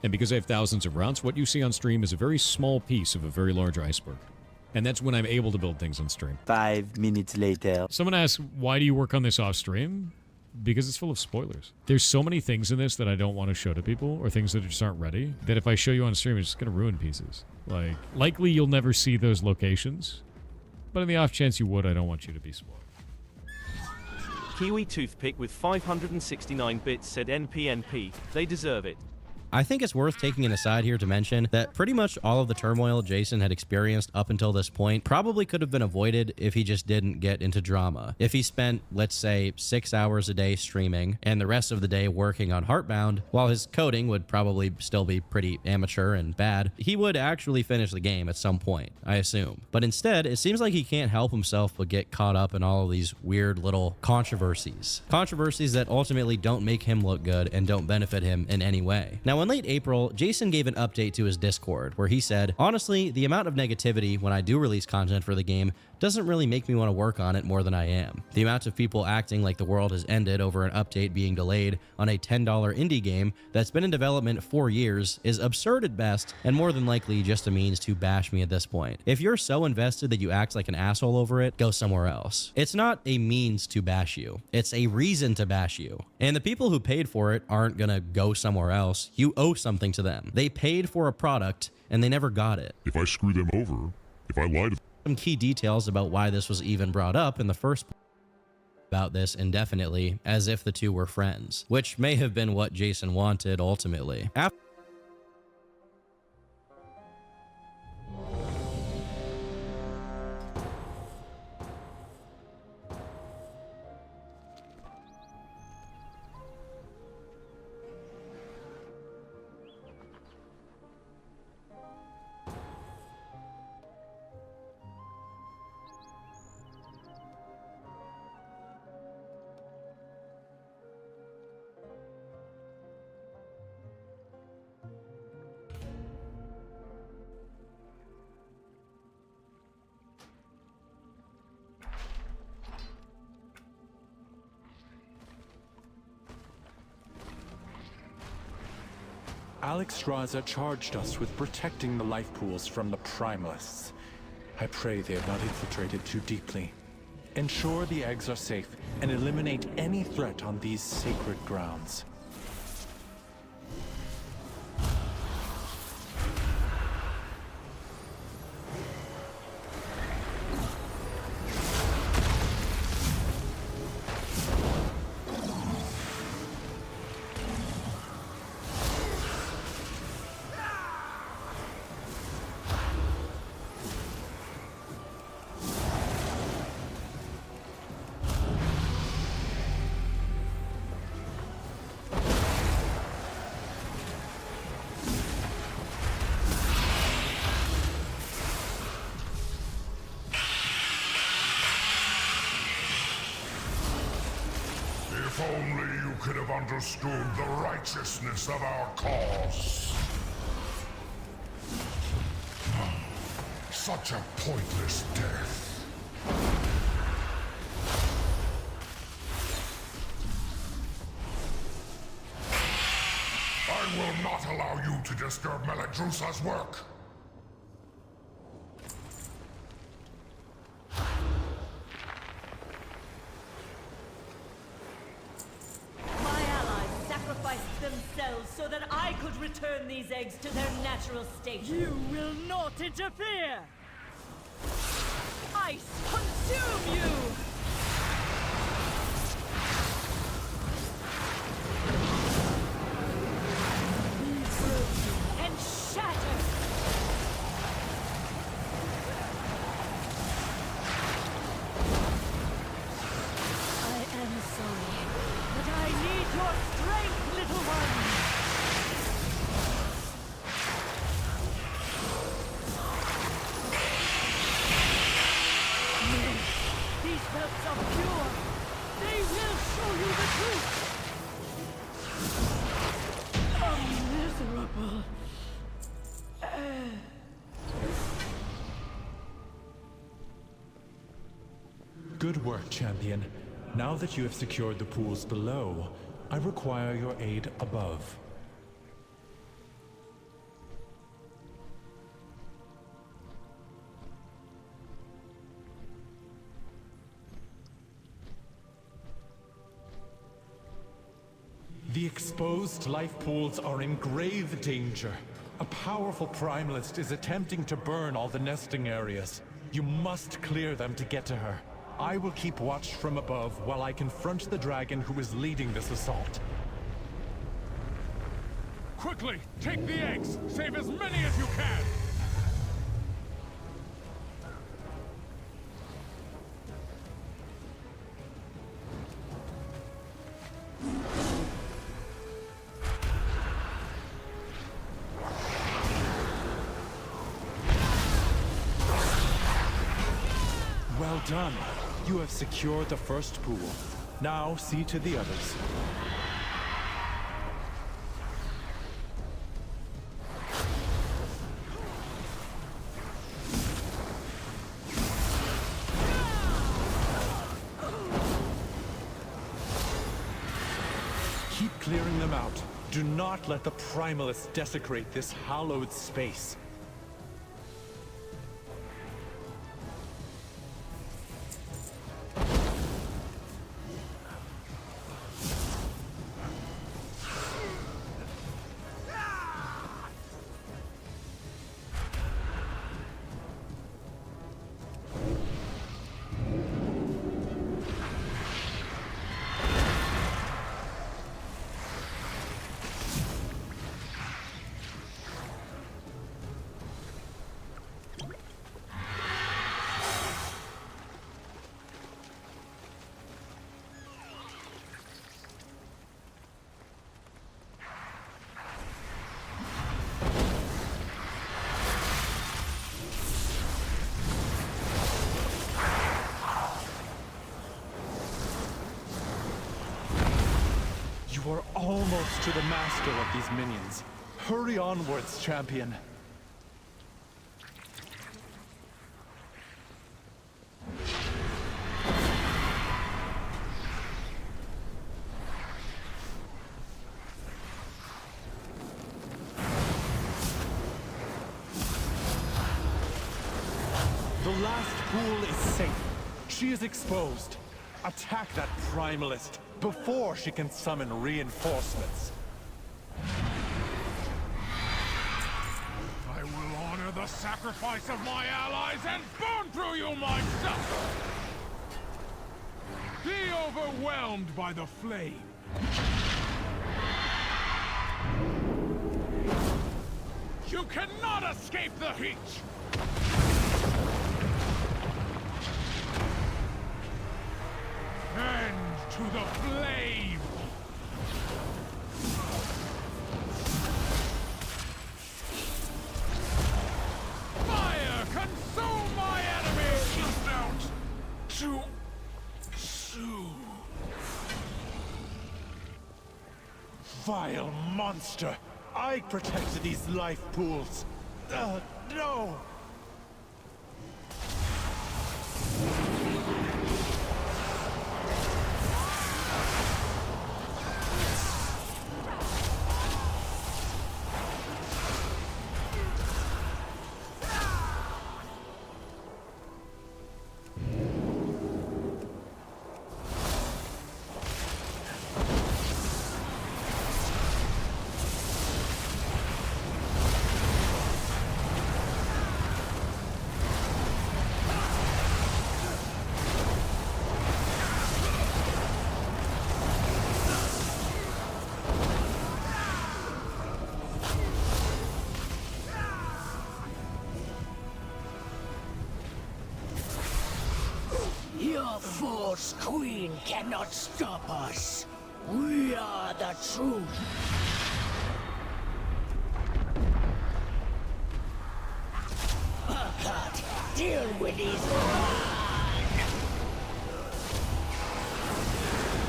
A: And because I have thousands of routes, what you see on stream is a very small piece of a very large iceberg. And that's when I'm able to build things on stream.
M: 5 minutes later.
A: Someone asks, why do you work on this off stream? Because it's full of spoilers. There's so many things in this that I don't want to show to people, or things that just aren't ready, that if I show you on stream, it's just going to ruin pieces. Like, likely you'll never see those locations, but in the off chance you would, I don't want you to be spoiled.
N: Kiwi Toothpick with 569 bits said NPNP, they deserve it.
B: I think it's worth taking an aside here to mention that pretty much all of the turmoil Jason had experienced up until this point probably could have been avoided if he just didn't get into drama. If he spent, let's say, 6 hours a day streaming and the rest of the day working on Heartbound, while his coding would probably still be pretty amateur and bad, he would actually finish the game at some point, I assume. But instead, it seems like he can't help himself but get caught up in all of these weird little controversies. Controversies that ultimately don't make him look good and don't benefit him in any way. Now, in late April, Jason gave an update to his Discord where he said, "Honestly, the amount of negativity when I do release content for the game doesn't really make me want to work on it more than I am. The amount of people acting like the world has ended over an update being delayed on a $10 indie game that's been in development 4 years is absurd at best and more than likely just a means to bash me at this point. If you're so invested that you act like an asshole over it, go somewhere else. It's not a means to bash you. It's a reason to bash you. And the people who paid for it aren't gonna go somewhere else. You owe something to them. They paid for a product and they never got it."
N: If I screw them over, if I lie to them,
B: some key details about why this was even brought up in the first place about this indefinitely, as if the two were friends, which may have been what Jason wanted ultimately.
O: Alex Straza charged us with protecting the life pools from the Primalists. I pray they have not infiltrated too deeply. Ensure the eggs are safe and eliminate any threat on these sacred grounds.
N: if only you could have understood the righteousness of our cause. Such a pointless death. I will not allow you to disturb Meladrusa's work.
P: My allies sacrificed themselves so that I could return these eggs to their natural state. You will not interfere! Ice, consume you! And shatter! I am sorry, but I need your strength, little one! No, these belts are pure! They will show you the truth! Miserable!
O: Good work, champion. Now that you have secured the pools below, I require your aid above. The exposed life pools are in grave danger. A powerful primalist is attempting to burn all the nesting areas. You must clear them to get to her. I will keep watch from above while I confront the dragon who is leading this assault.
N: Quickly, take the eggs! Save as many as you can!
O: Well done. You have secured the first pool. Now see to the others. Keep clearing them out. Do not let the Primalists desecrate this hallowed space. You are almost to the master of these minions. Hurry onwards, champion. The last pool is safe. She is exposed. Attack that Primalist before she can summon reinforcements.
N: I will honor the sacrifice of my allies and burn through you myself! Be overwhelmed by the flame. You cannot escape the heat! End to the flame! Fire, consume my enemies! Just out too soon.
O: Vile monster! I protected these life pools. No!
L: Your false queen cannot stop us. We are the truth. Cut. Deal with these.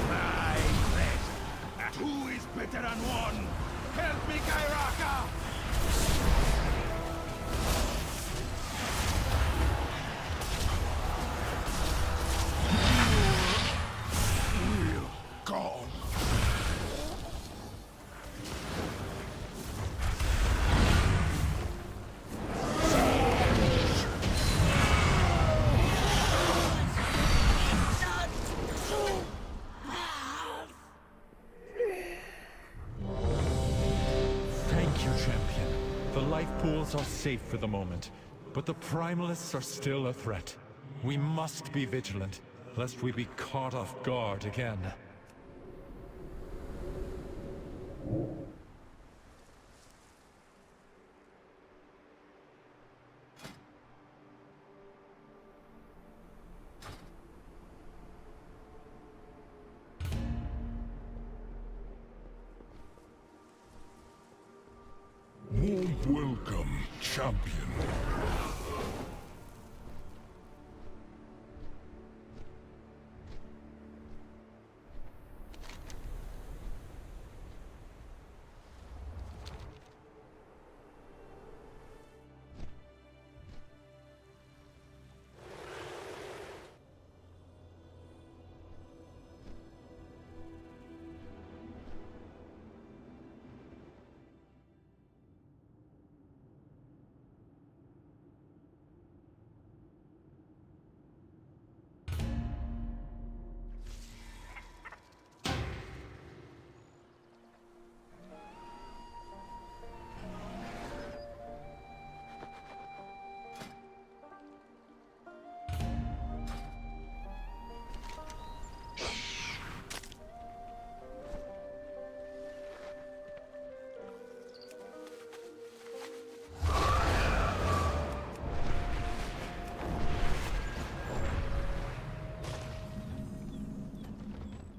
N: My bet. Two is better than one. Help me, Kairaka! Gone.
O: Thank you, champion. The life pools are safe for the moment, but the Primalists are still a threat. We must be vigilant, lest we be caught off guard again.
N: champion.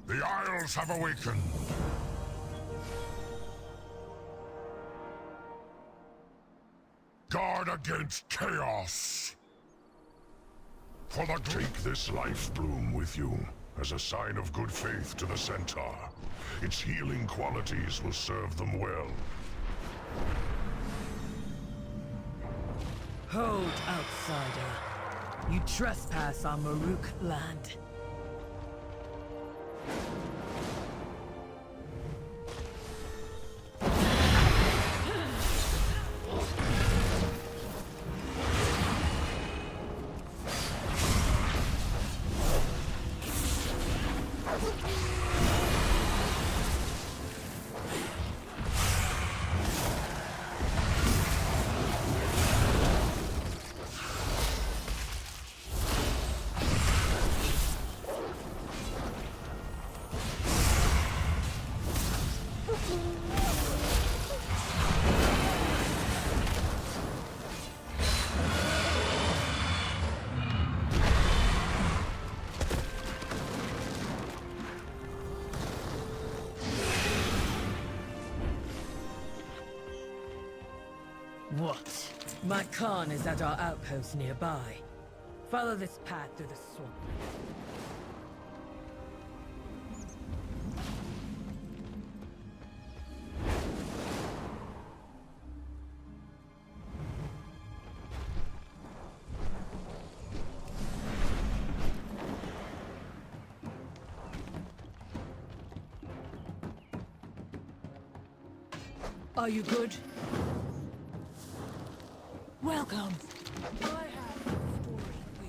N: The Isles have awakened. Guard against chaos. For the take this life bloom with you as a sign of good faith to the Centaur. Its healing qualities will serve them well.
Q: Hold, outsider. You trespass on Maruk land. What? My Khan is at our outpost nearby. Follow this path through the swamp. Are you good? Welcome. I have a story for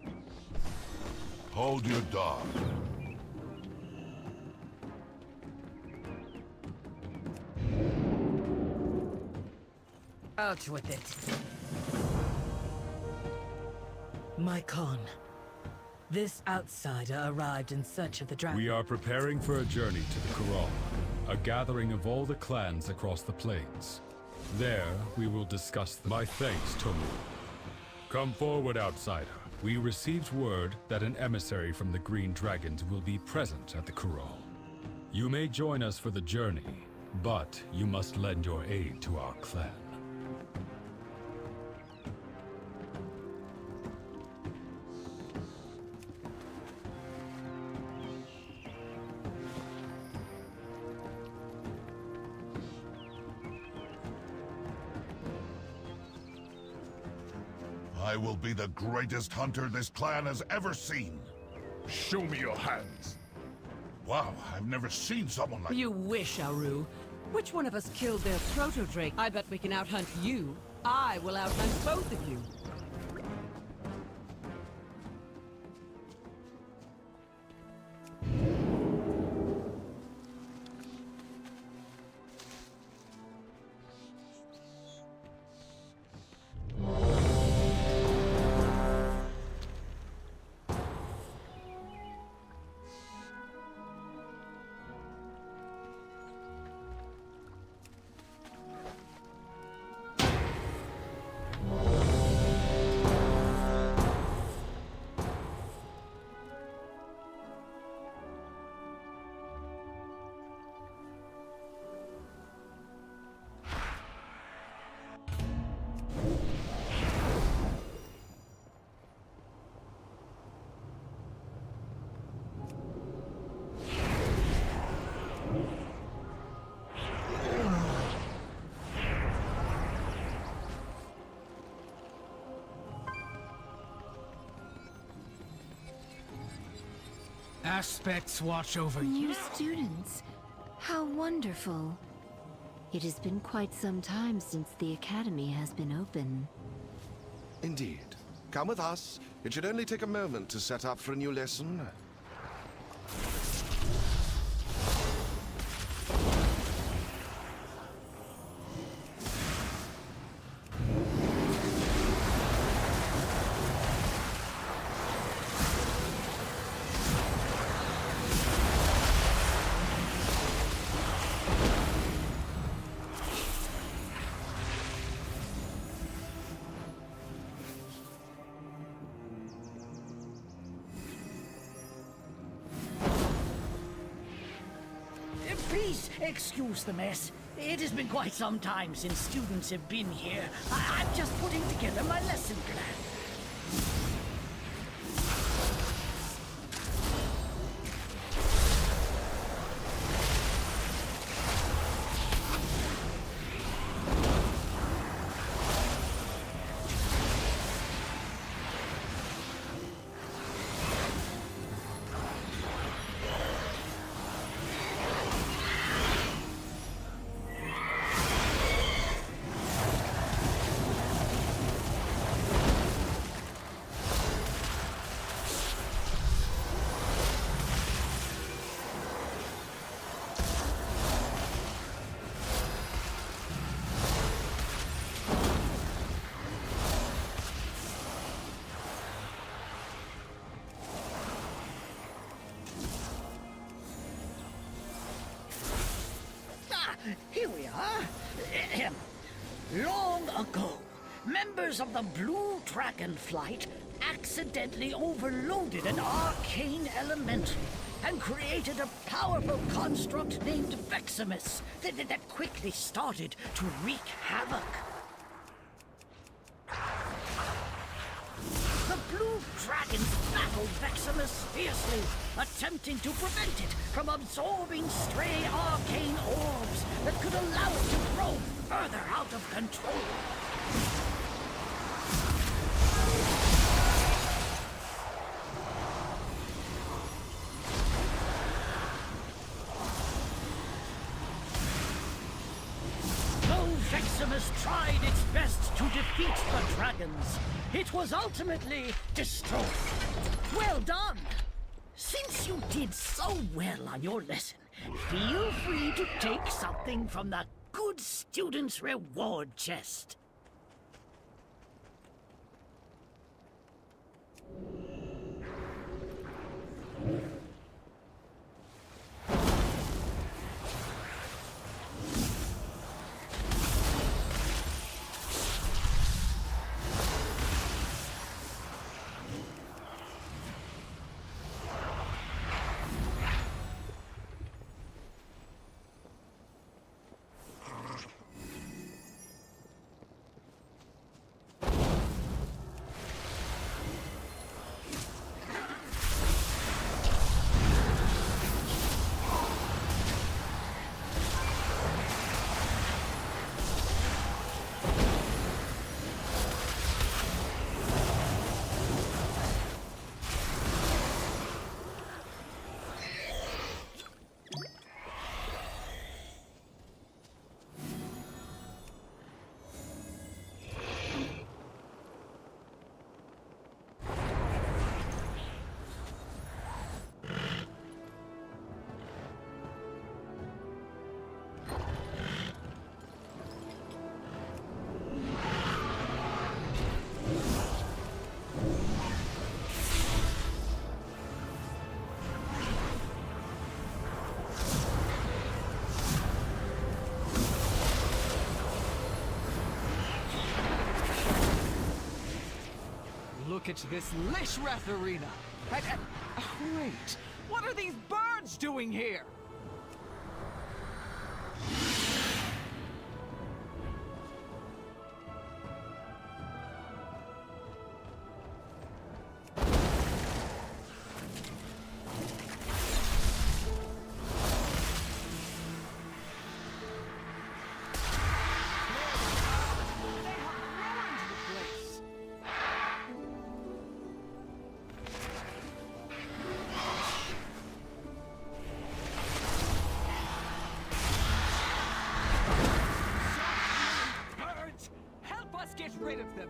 Q: you.
N: Hold your dog.
Q: Out with it. My Khan, this outsider arrived in search of the dragon.
R: We are preparing for a journey to the Corral, a gathering of all the clans across the plains. There, we will discuss my thanks, Tomu. Come forward, outsider. We received word that an emissary from the Green Dragons will be present at the Corral. You may join us for the journey, but you must lend your aid to our clan.
N: I will be the greatest hunter this clan has ever seen. Show me your hands. Wow, I've never seen someone like
Q: You wish, Aru. Which one of us killed their proto-drake? I bet we can outhunt you. I will outhunt both of you.
L: aspects watch over you.
S: New students. How wonderful. It has been quite some time since the academy has been open.
T: Indeed. Come with us. It should only take a moment to set up for a new lesson.
L: Please excuse the mess. It has been quite some time since students have been here. I'm just putting together my lesson plan. Here we are. Long ago, members of the Blue Dragon Flight accidentally overloaded an arcane elemental and created a powerful construct named Veximus that quickly started to wreak havoc. The Blue Dragons battled Veximus fiercely, attempting to prevent it from absorbing stray arcane orbs that could allow it to grow further out of control. Though Veximus tried its best to defeat the dragons, it was ultimately destroyed. Well done! Since you did so well on your lesson, feel free to take something from the good student's reward chest.
U: Look at this Lishrath arena! Wait, what are these birds doing here? get rid of them.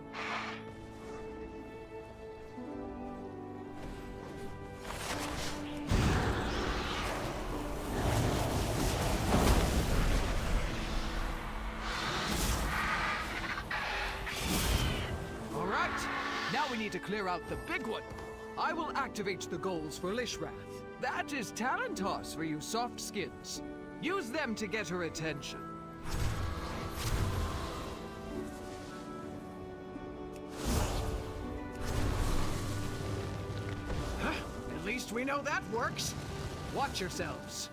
U: All right, now we need to clear out the big one. I will activate the goals for Lishrath. That is talent toss for you soft skins. Use them to get her attention. At least we know that works. Watch yourselves.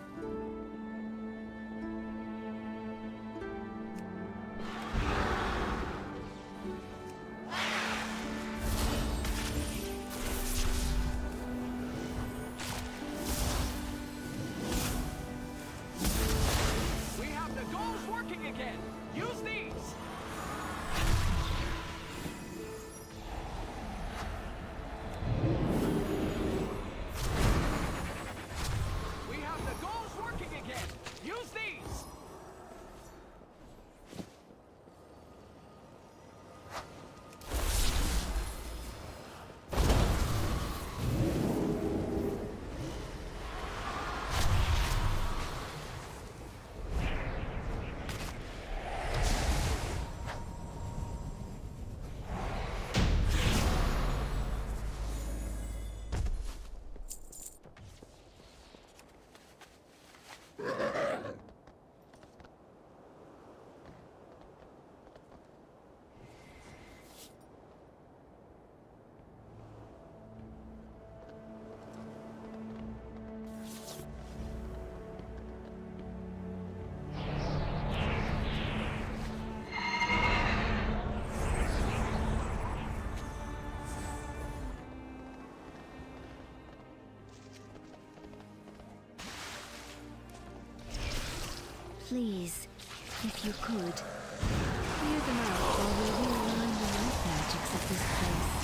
S: Please, if you could, clear them out while we realign the life magics of this place.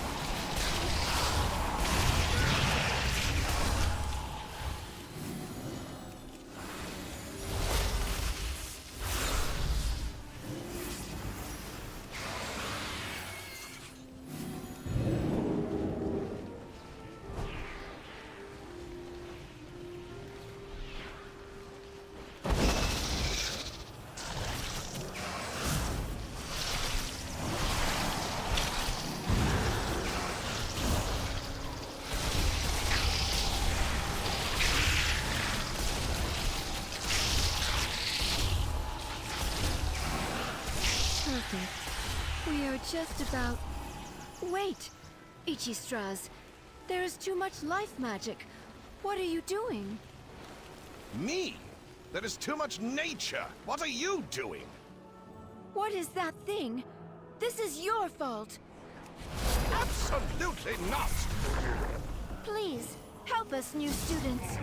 S: We are just about... Wait! Ichistraz, there is too much life magic. What are you doing?
T: Me? There is too much nature. What are you doing?
S: What is that thing? This is your fault.
T: Absolutely not!
S: Please, help us, new students.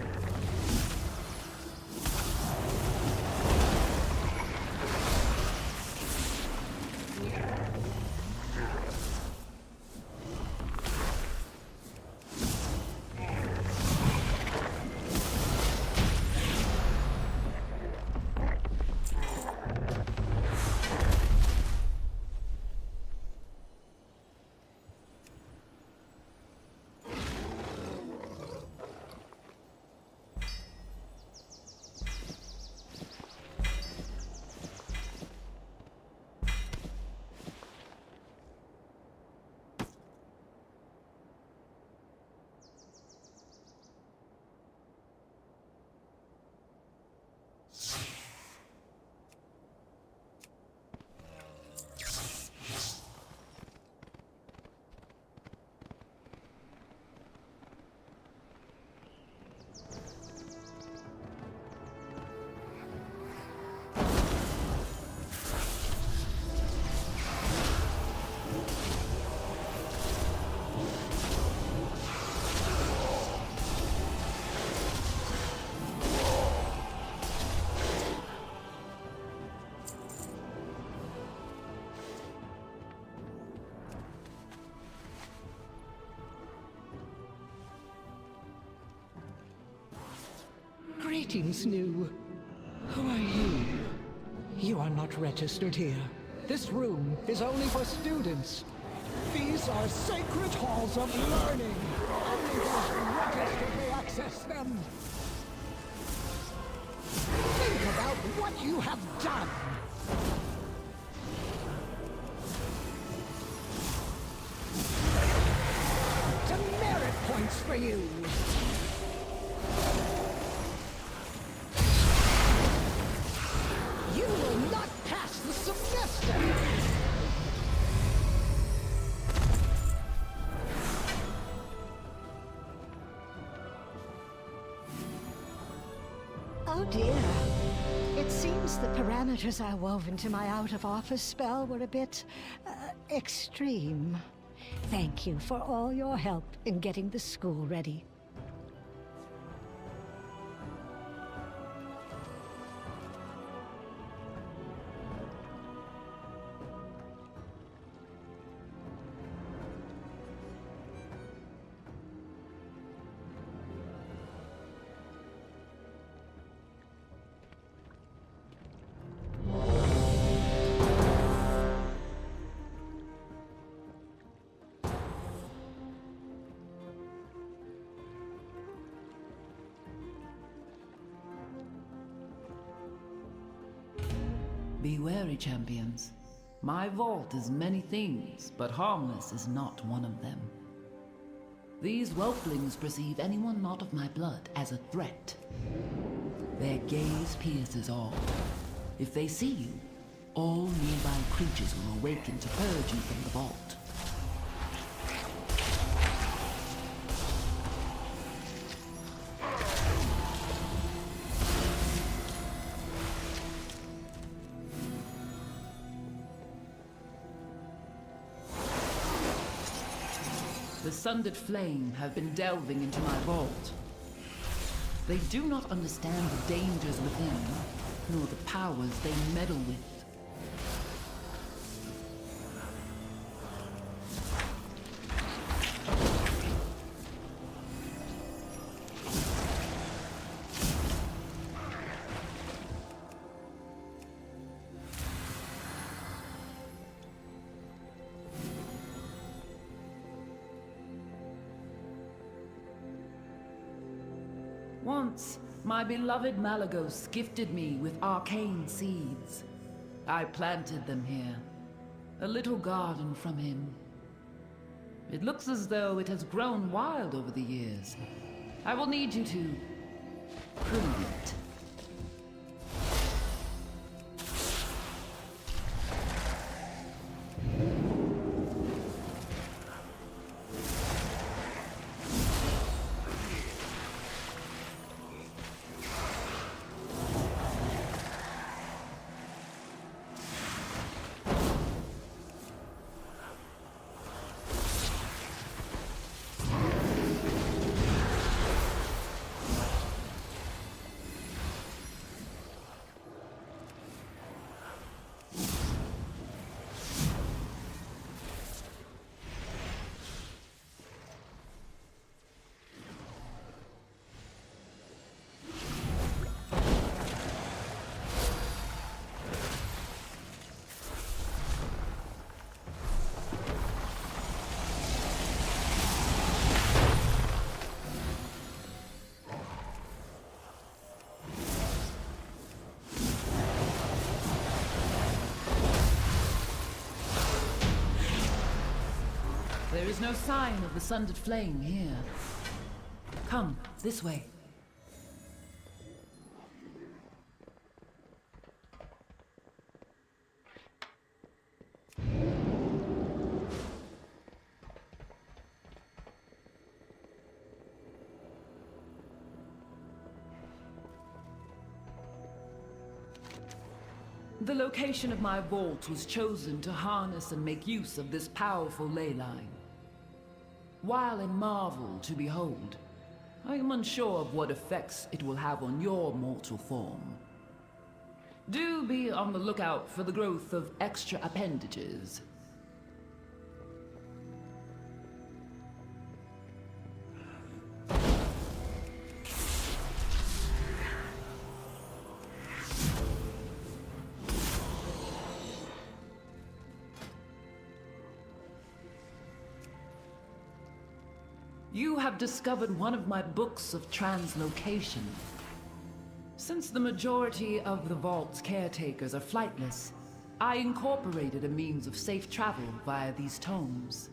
C: Greetings, new. Who are you? You are not registered here.
L: This room is only for students. These are sacred halls of learning. Only those registered may access them. Think about what you have done. Demerit points for you. You will not pass the semester.
C: Oh dear. It seems the parameters I wove into my out-of-office spell were a bit, extreme. Thank you for all your help in getting the school ready.
V: Be wary, champions. My vault is many things, but harmless is not one of them. These whelplings perceive anyone not of my blood as a threat. Their gaze pierces all. If they see you, all nearby creatures will awaken to purge you from the vault. The Sundered Flame have been delving into my vault. They do not understand the dangers within, nor the powers they meddle with. Once, my beloved Malagos gifted me with arcane seeds. I planted them here. A little garden from him. It looks as though it has grown wild over the years. I will need you to prune it. There is no sign of the Sundered Flame here. Come, this way. The location of my vault was chosen to harness and make use of this powerful ley line. While a marvel to behold, I am unsure of what effects it will have on your mortal form. Do be on the lookout for the growth of extra appendages. You have discovered one of my books of translocation. Since the majority of the Vault's caretakers are flightless, I incorporated a means of safe travel via these tomes.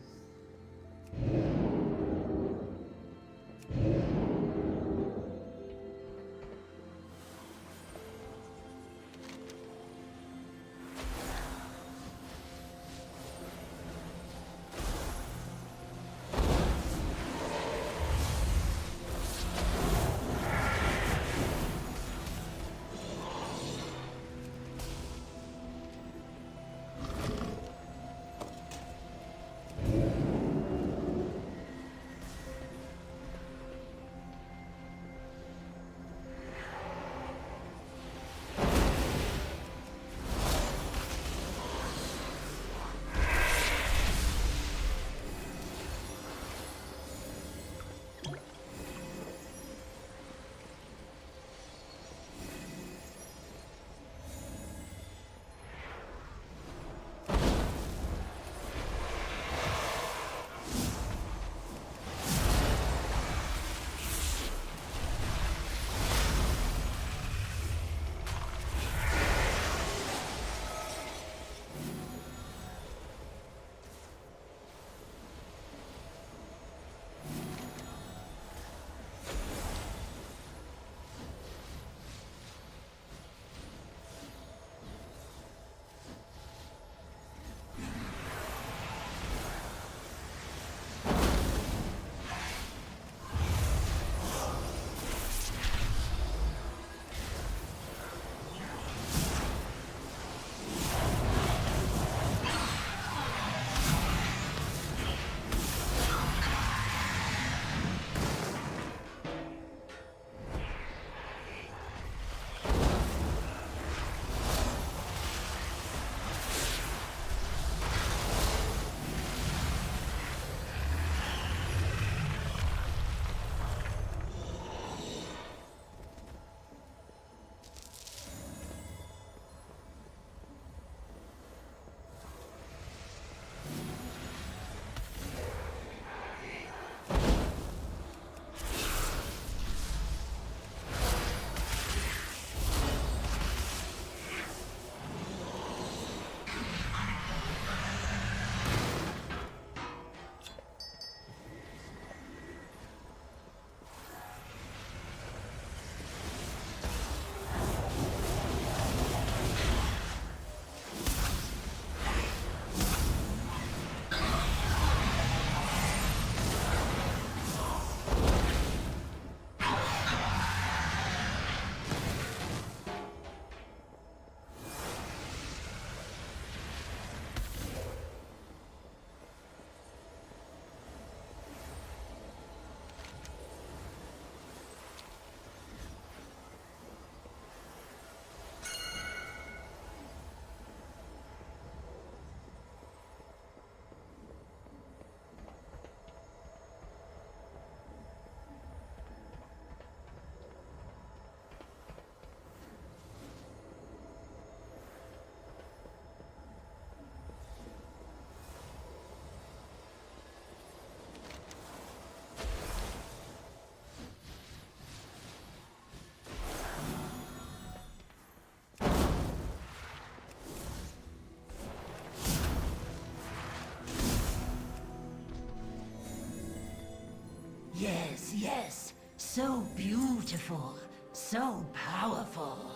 L: Yes, yes. So beautiful. So powerful.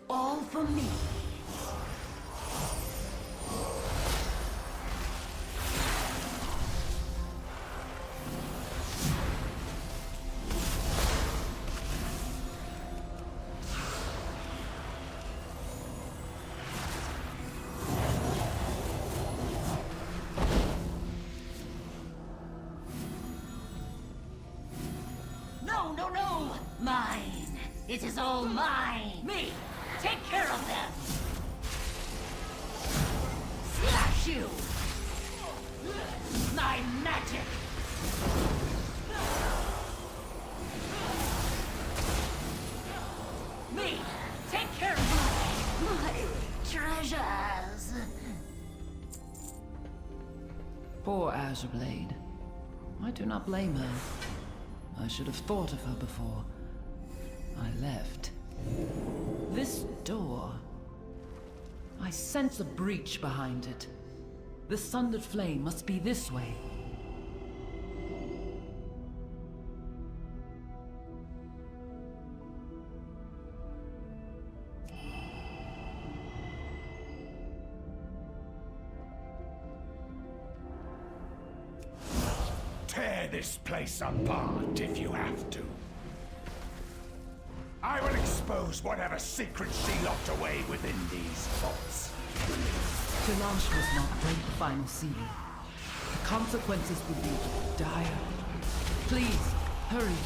L: All for me. No, no, no! Mine! It is all mine! Me! Take care of them! Slash you! My magic! Me! Take care of my treasures!
V: Poor Azure Blade. I do not blame her. I should have thought of her before I left. This door... I sense a breach behind it. The sundered flame must be this way.
I: Tear this place apart if you have to. I will expose whatever secrets she locked away within these vaults.
V: Tilansh must not break the final seal. The consequences would be dire. Please, hurry.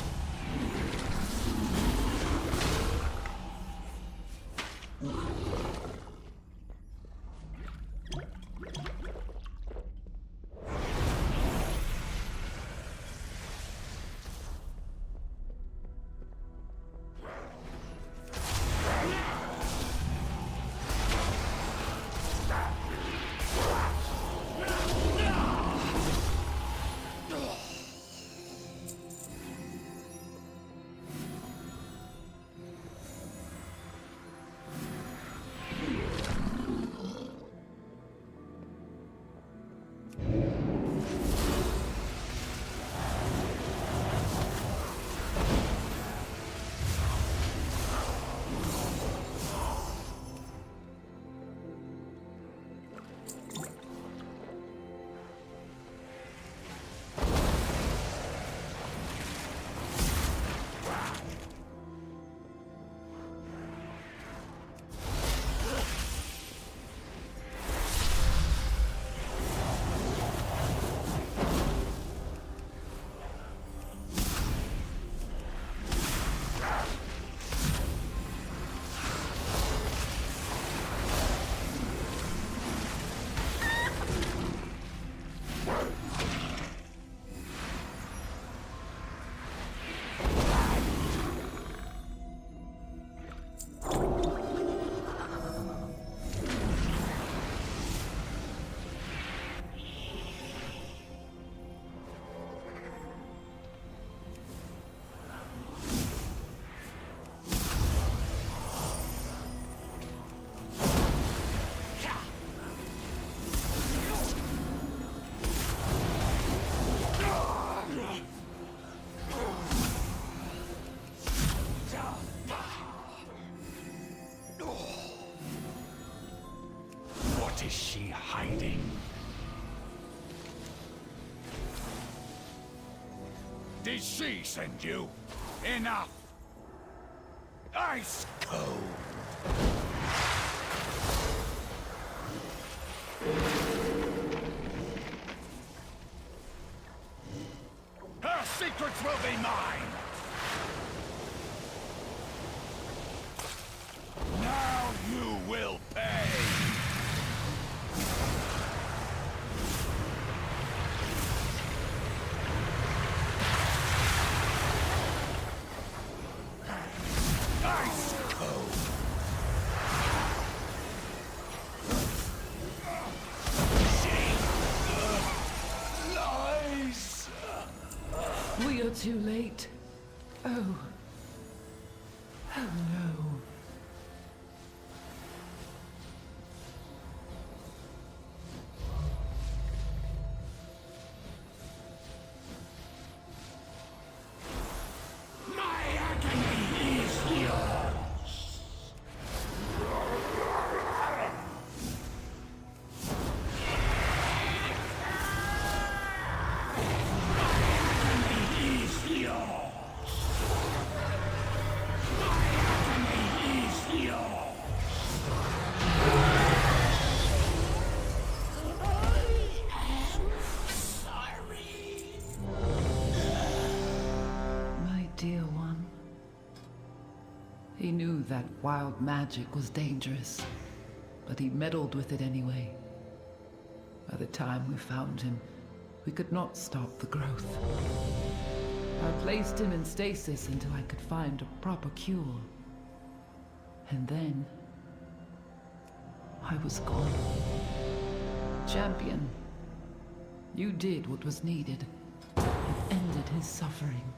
I: What is she hiding? Did she send you? Enough! Ice cold! Her secrets will be mine! Now you will pay! Ice cold! She lies!
V: We are too late. Oh. Oh no.
I: My agony is yours!
V: My dear one. He knew that wild magic was dangerous, but he meddled with it anyway. By the time we found him, we could not stop the growth. I placed him in stasis until I could find a proper cure. And then... I was gone. Champion, you did what was needed. It ended his suffering.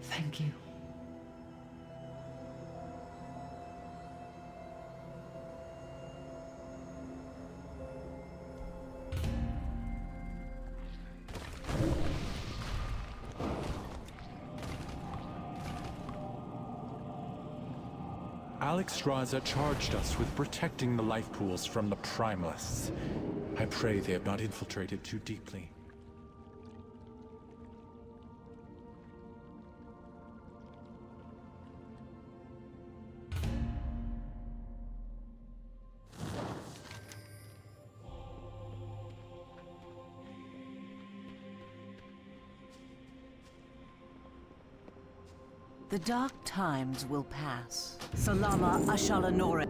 V: Thank you.
O: Alex Straza charged us with protecting the life pools from the Primalists. I pray they have not infiltrated too deeply.
L: The dark times will pass. Salama Ashalanore.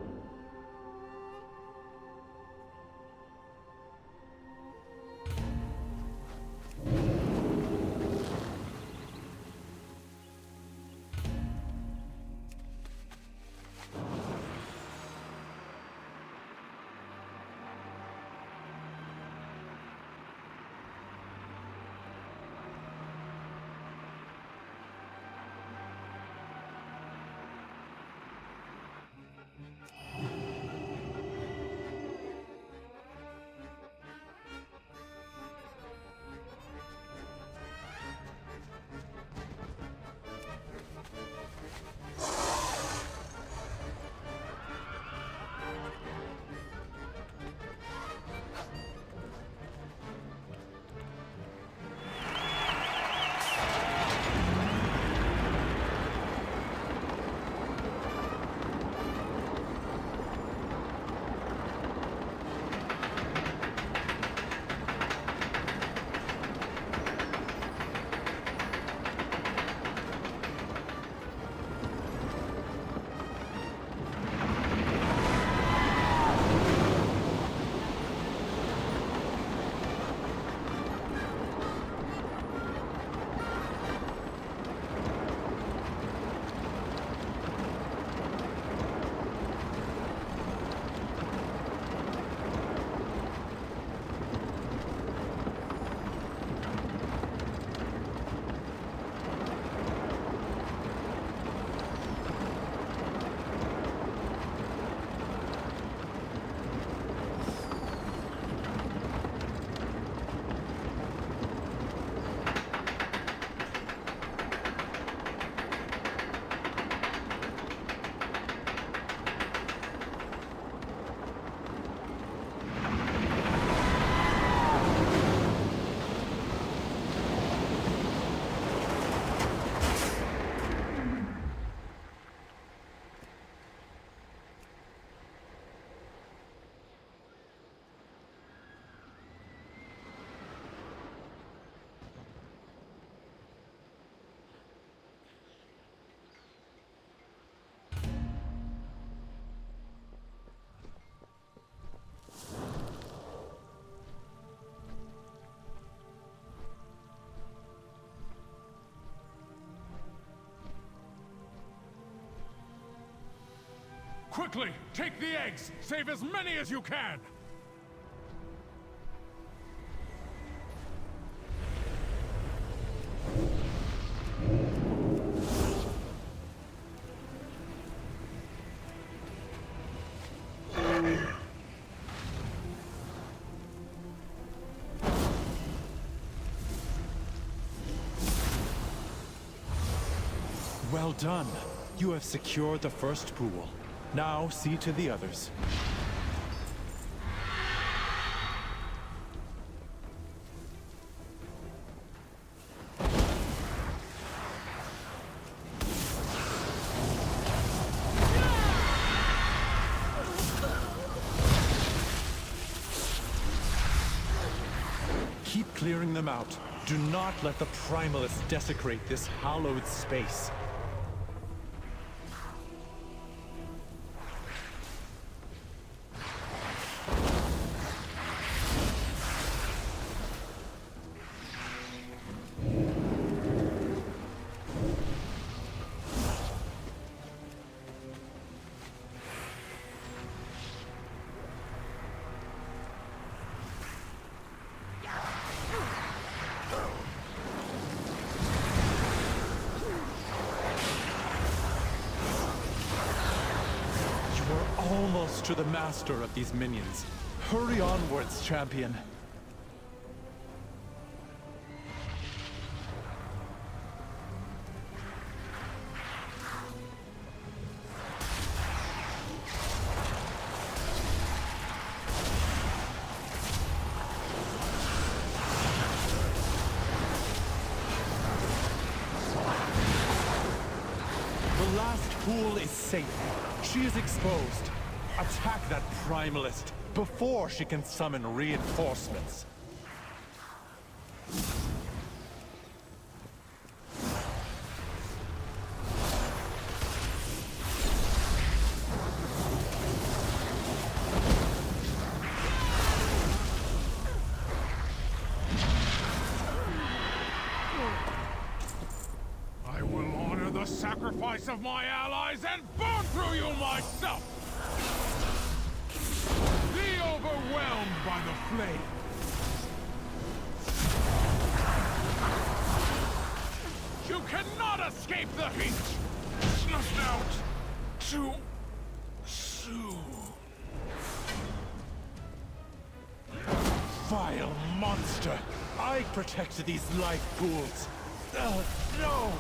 R: Quickly, take the eggs! Save as many as you can!
O: Well done. You have secured the first pool. Now see to the others. Keep clearing them out. Do not let the Primalists desecrate this hallowed space. to the master of these minions. Hurry onwards, champion. The last pool is safe. She is exposed. Attack that primalist before she can summon reinforcements.
N: I will honor the sacrifice of my allies and burn through you myself! Be overwhelmed by the flame! You cannot escape the heat! Snuffed out too soon.
O: Vile monster! I protect these life pools. No!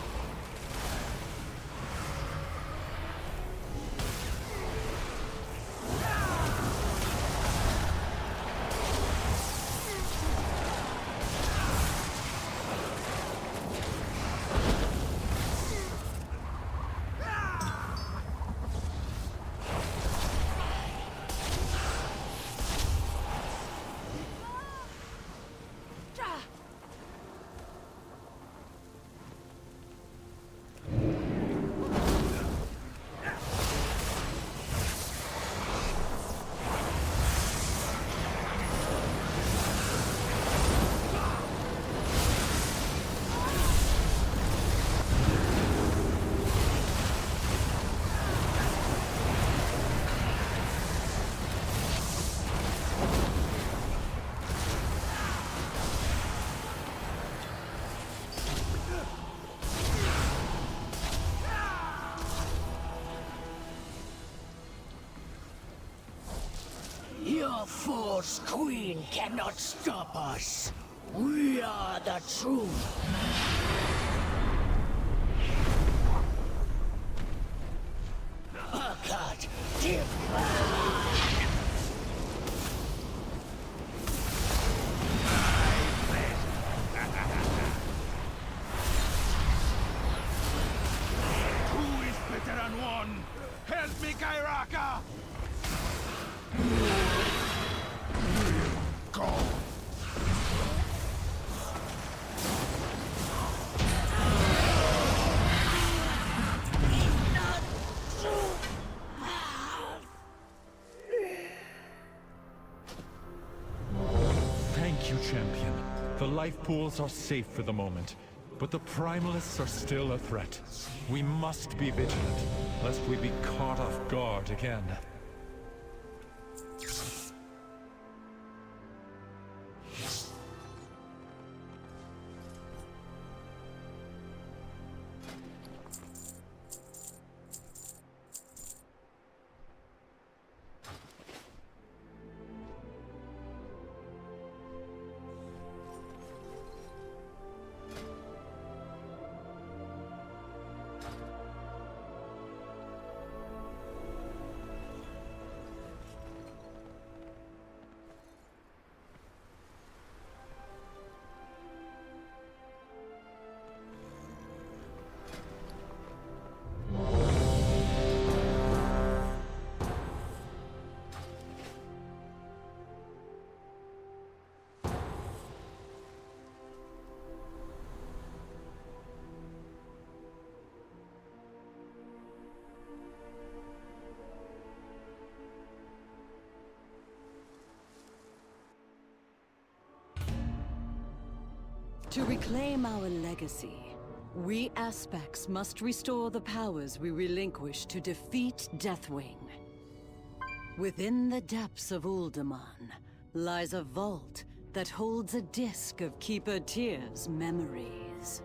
L: Your Force Queen cannot stop us. We are the truth. God,
I: Who is better than one? Help me, Kairaka! Go!
O: Thank you, champion. The life pools are safe for the moment, but the primalists are still a threat. We must be vigilant, lest we be caught off guard again.
Q: To reclaim our legacy, we Aspects must restore the powers we relinquished to defeat Deathwing. Within the depths of Uldaman lies a vault that holds a disc of Keeper Tyr's memories.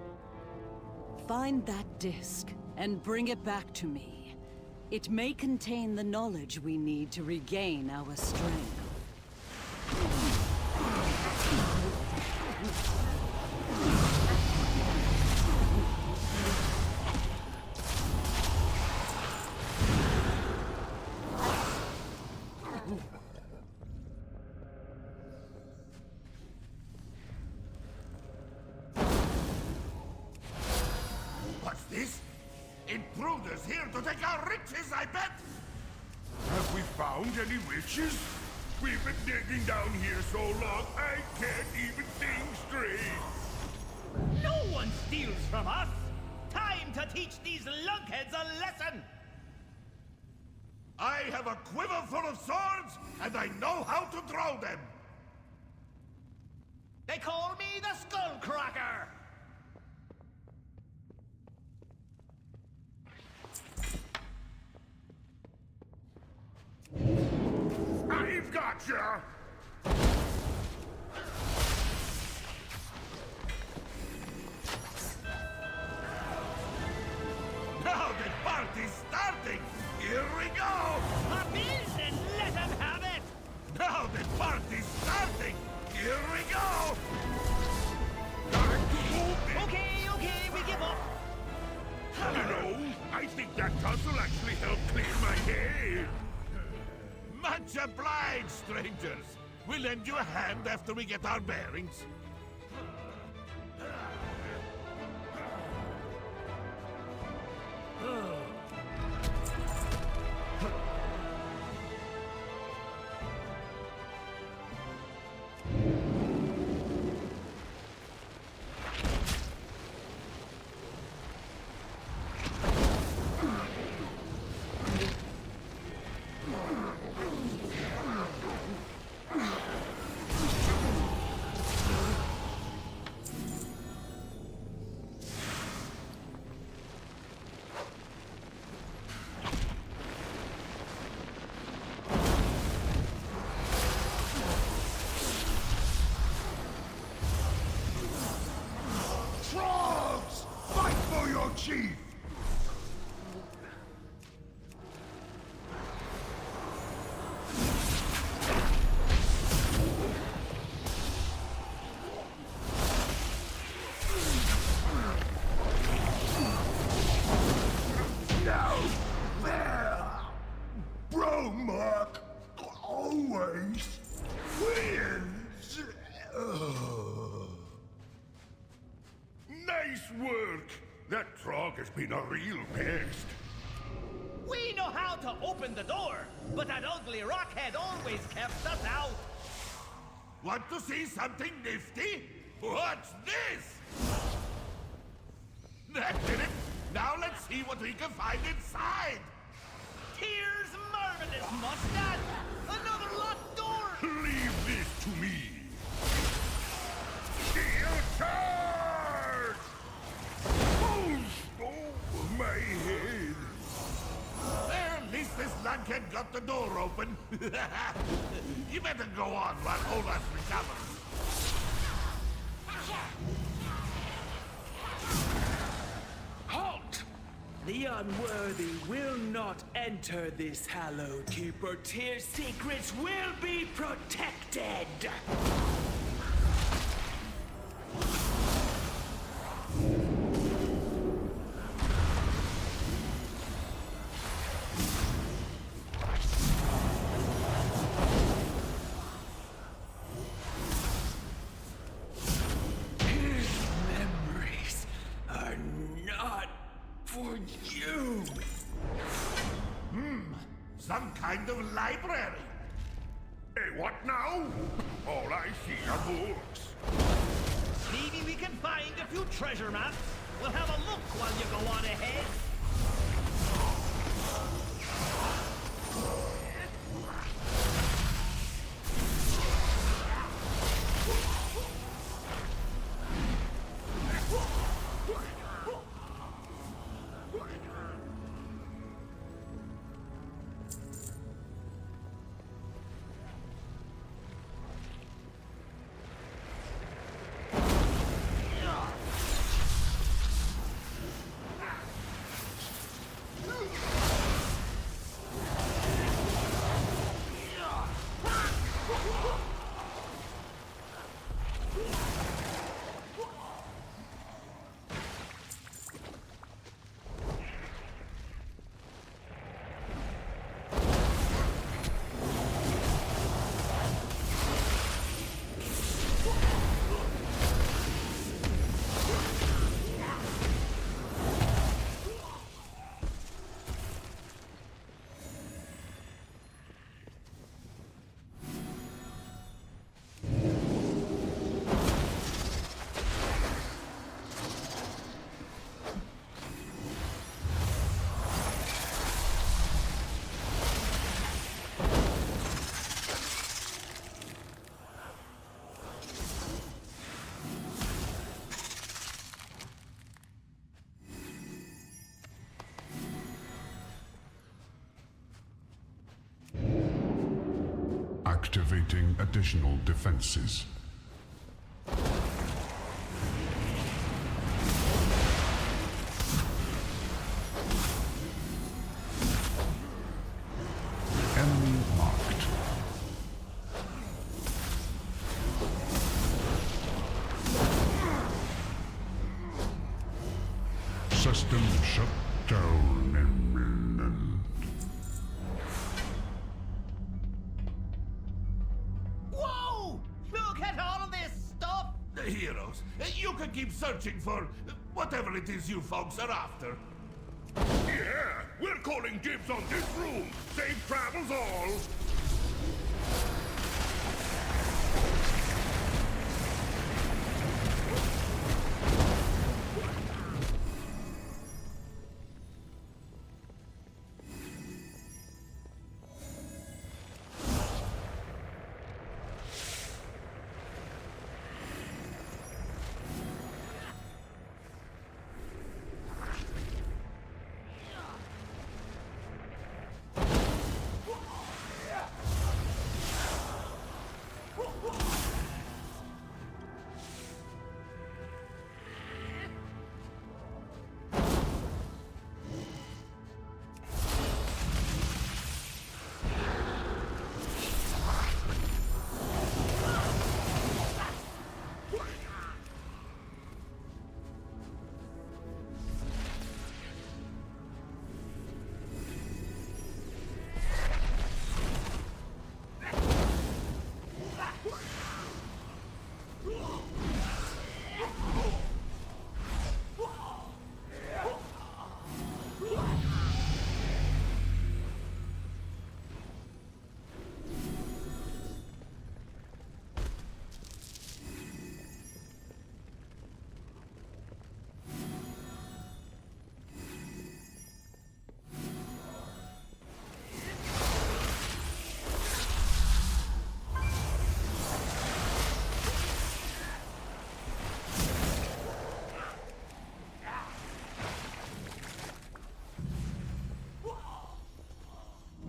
Q: Find that disc and bring it back to me, It may contain the knowledge we need to regain our strength.
I: What's this? Intruders here to take our riches, I bet!
N: Have we found any witches? We've been digging down here so long, I can't even think straight.
F: No one steals from us! Time to teach these lunkheads a lesson!
I: I have a quiver full of swords, and I know how to throw them!
F: They call me the Skullcracker!
N: I've got ya!
I: Now the party's starting! Here we go!
F: Puppies, and let them have it!
I: Now the party's starting! Here we go!
F: Okay, we give up.
N: You know, I think that tussle actually helped clear my head.
I: Much obliged, strangers! We'll lend you a hand after we get our bearings.
N: Frogs! Fight for your chief! Now, there! Bromark always wins! Nice work! That Trog has been a real pest.
F: We know how to open the door, but that ugly rockhead always kept us out.
I: Want to see something nifty? What's this? That did it! Now let's see what we can find inside!
F: Tears marvelous mustache! Another locked door!
N: Leave this to me! Shield charge! Oh, my head!
I: Well, at least this lunkhead got the door open. You better go on while Olaf recovers.
D: Halt! The unworthy will not enter this hallowed keeper. Tyr's secrets will be protected! His memories are not for you.
I: Some kind of library.
N: Hey, what now? All I see are books.
F: Maybe we can find a few treasure maps. We'll have a look while you go on ahead.
N: Activating additional defenses. Enemy marked. System shut down imminent.
F: Whoa! Look at all of this stuff!
I: The heroes. You can keep searching for whatever it is you folks are after.
N: Yeah, we're calling dibs on this room. Safe travels all.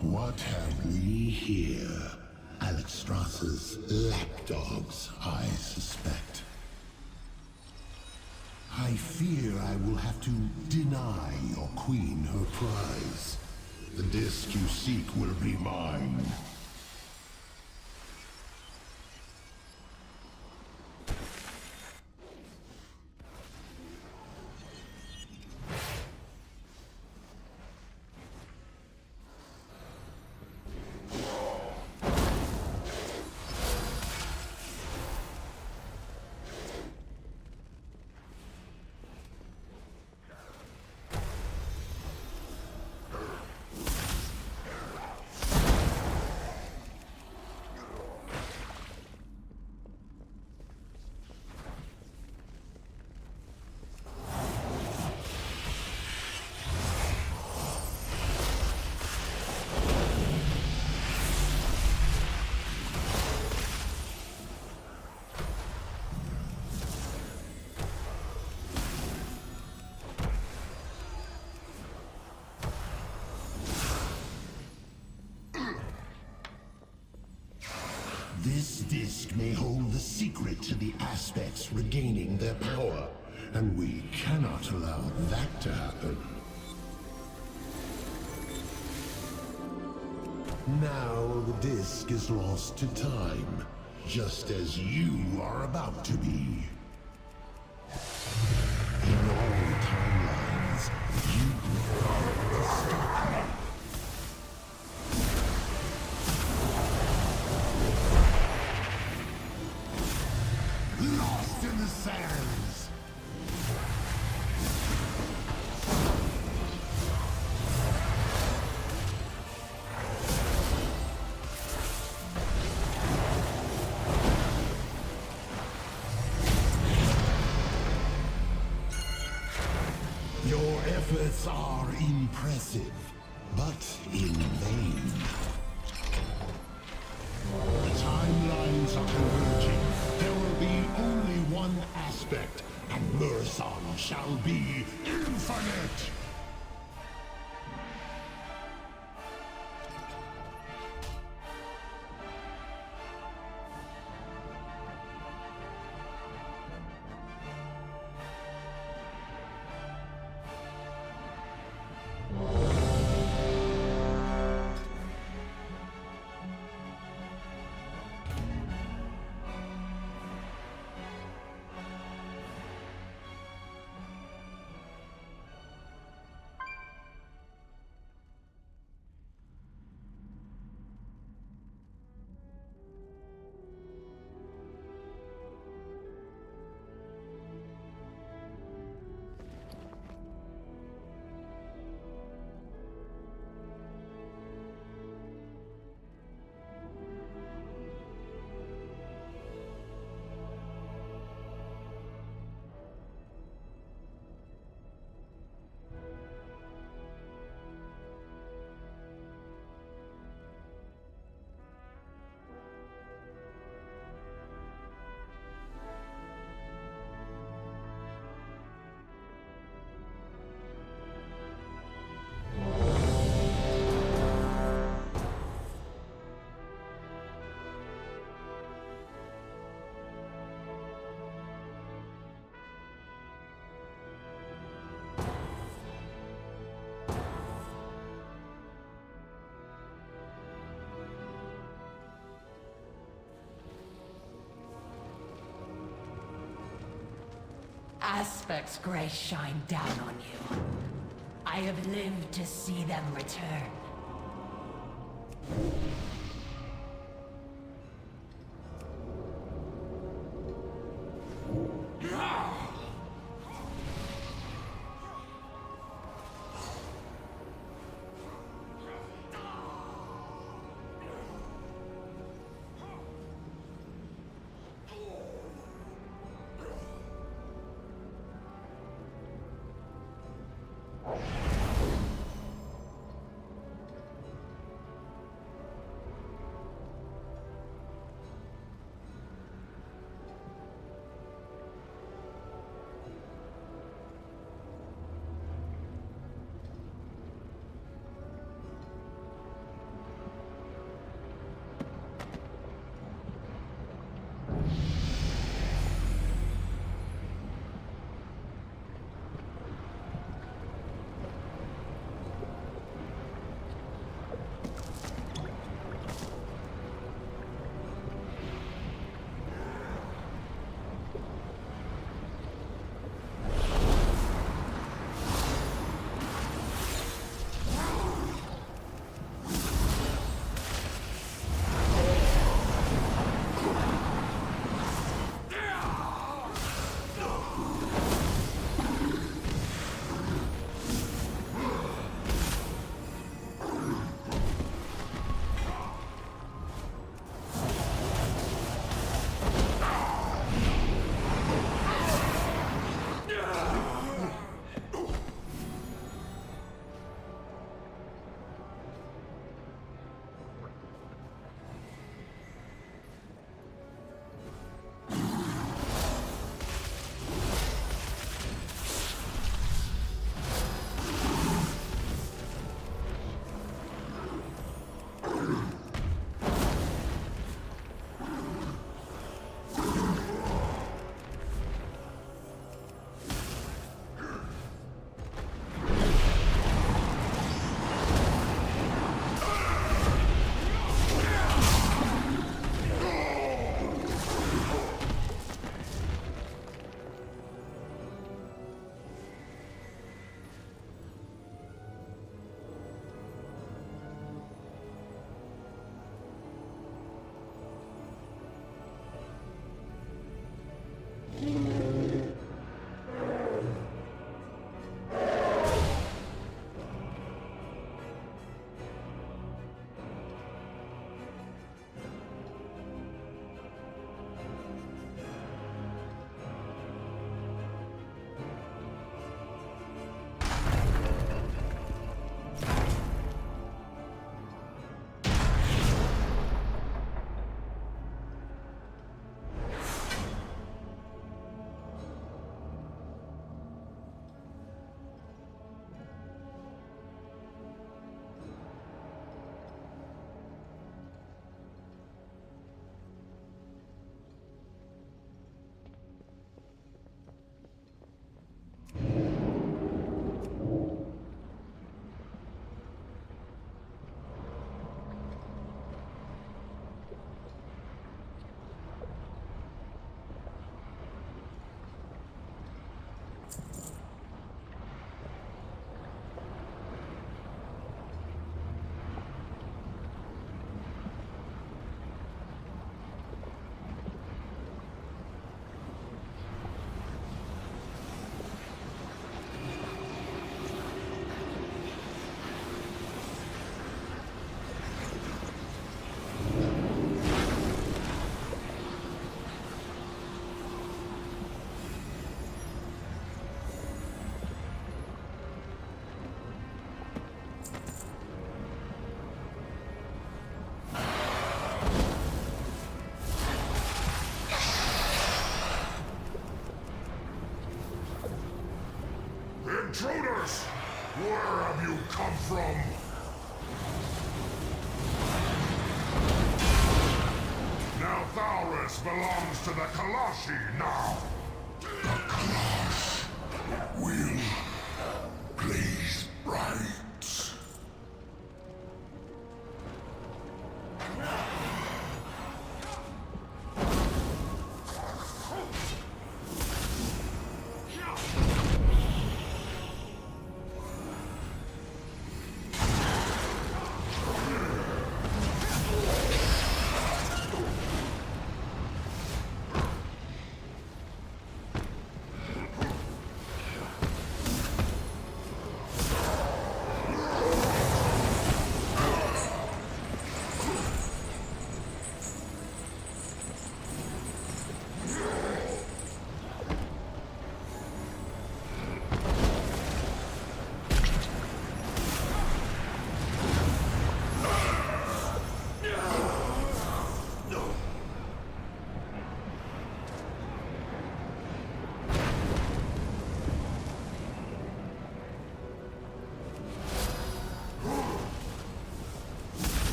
E: What have we here? Alexstrasza's lapdogs, I suspect. I fear I will have to deny your queen her prize. The disc you seek will be mine. This disc may hold the secret to the aspects regaining their power, and we cannot allow that to happen. Now the disc is lost to time, just as you are about to be. In all timelines, you prefer to stop me. Lost in the sands. Your efforts are impressive, but in vain. The timelines are converging. There will be only one aspect, and Murasana shall be infinite!
H: Aspect's grace shine down on you. I have lived to see them return.
N: Intruders! Where have you come from? Now Thalris belongs to the Kalashi now. The Kalash will please right.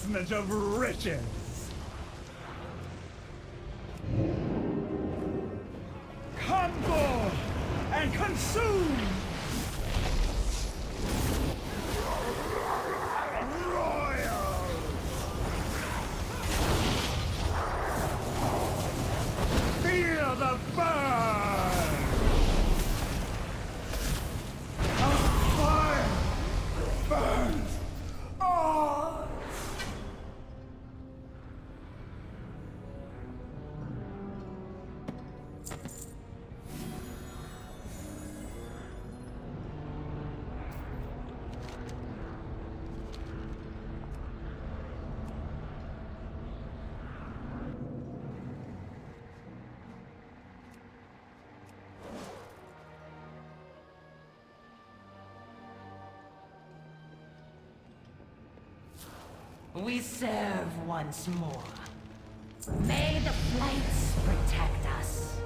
F: embarrassment of riches. Come forth and consume! Royal! Feel the burn! A fire burns all!
H: We serve once more. May the flights protect us.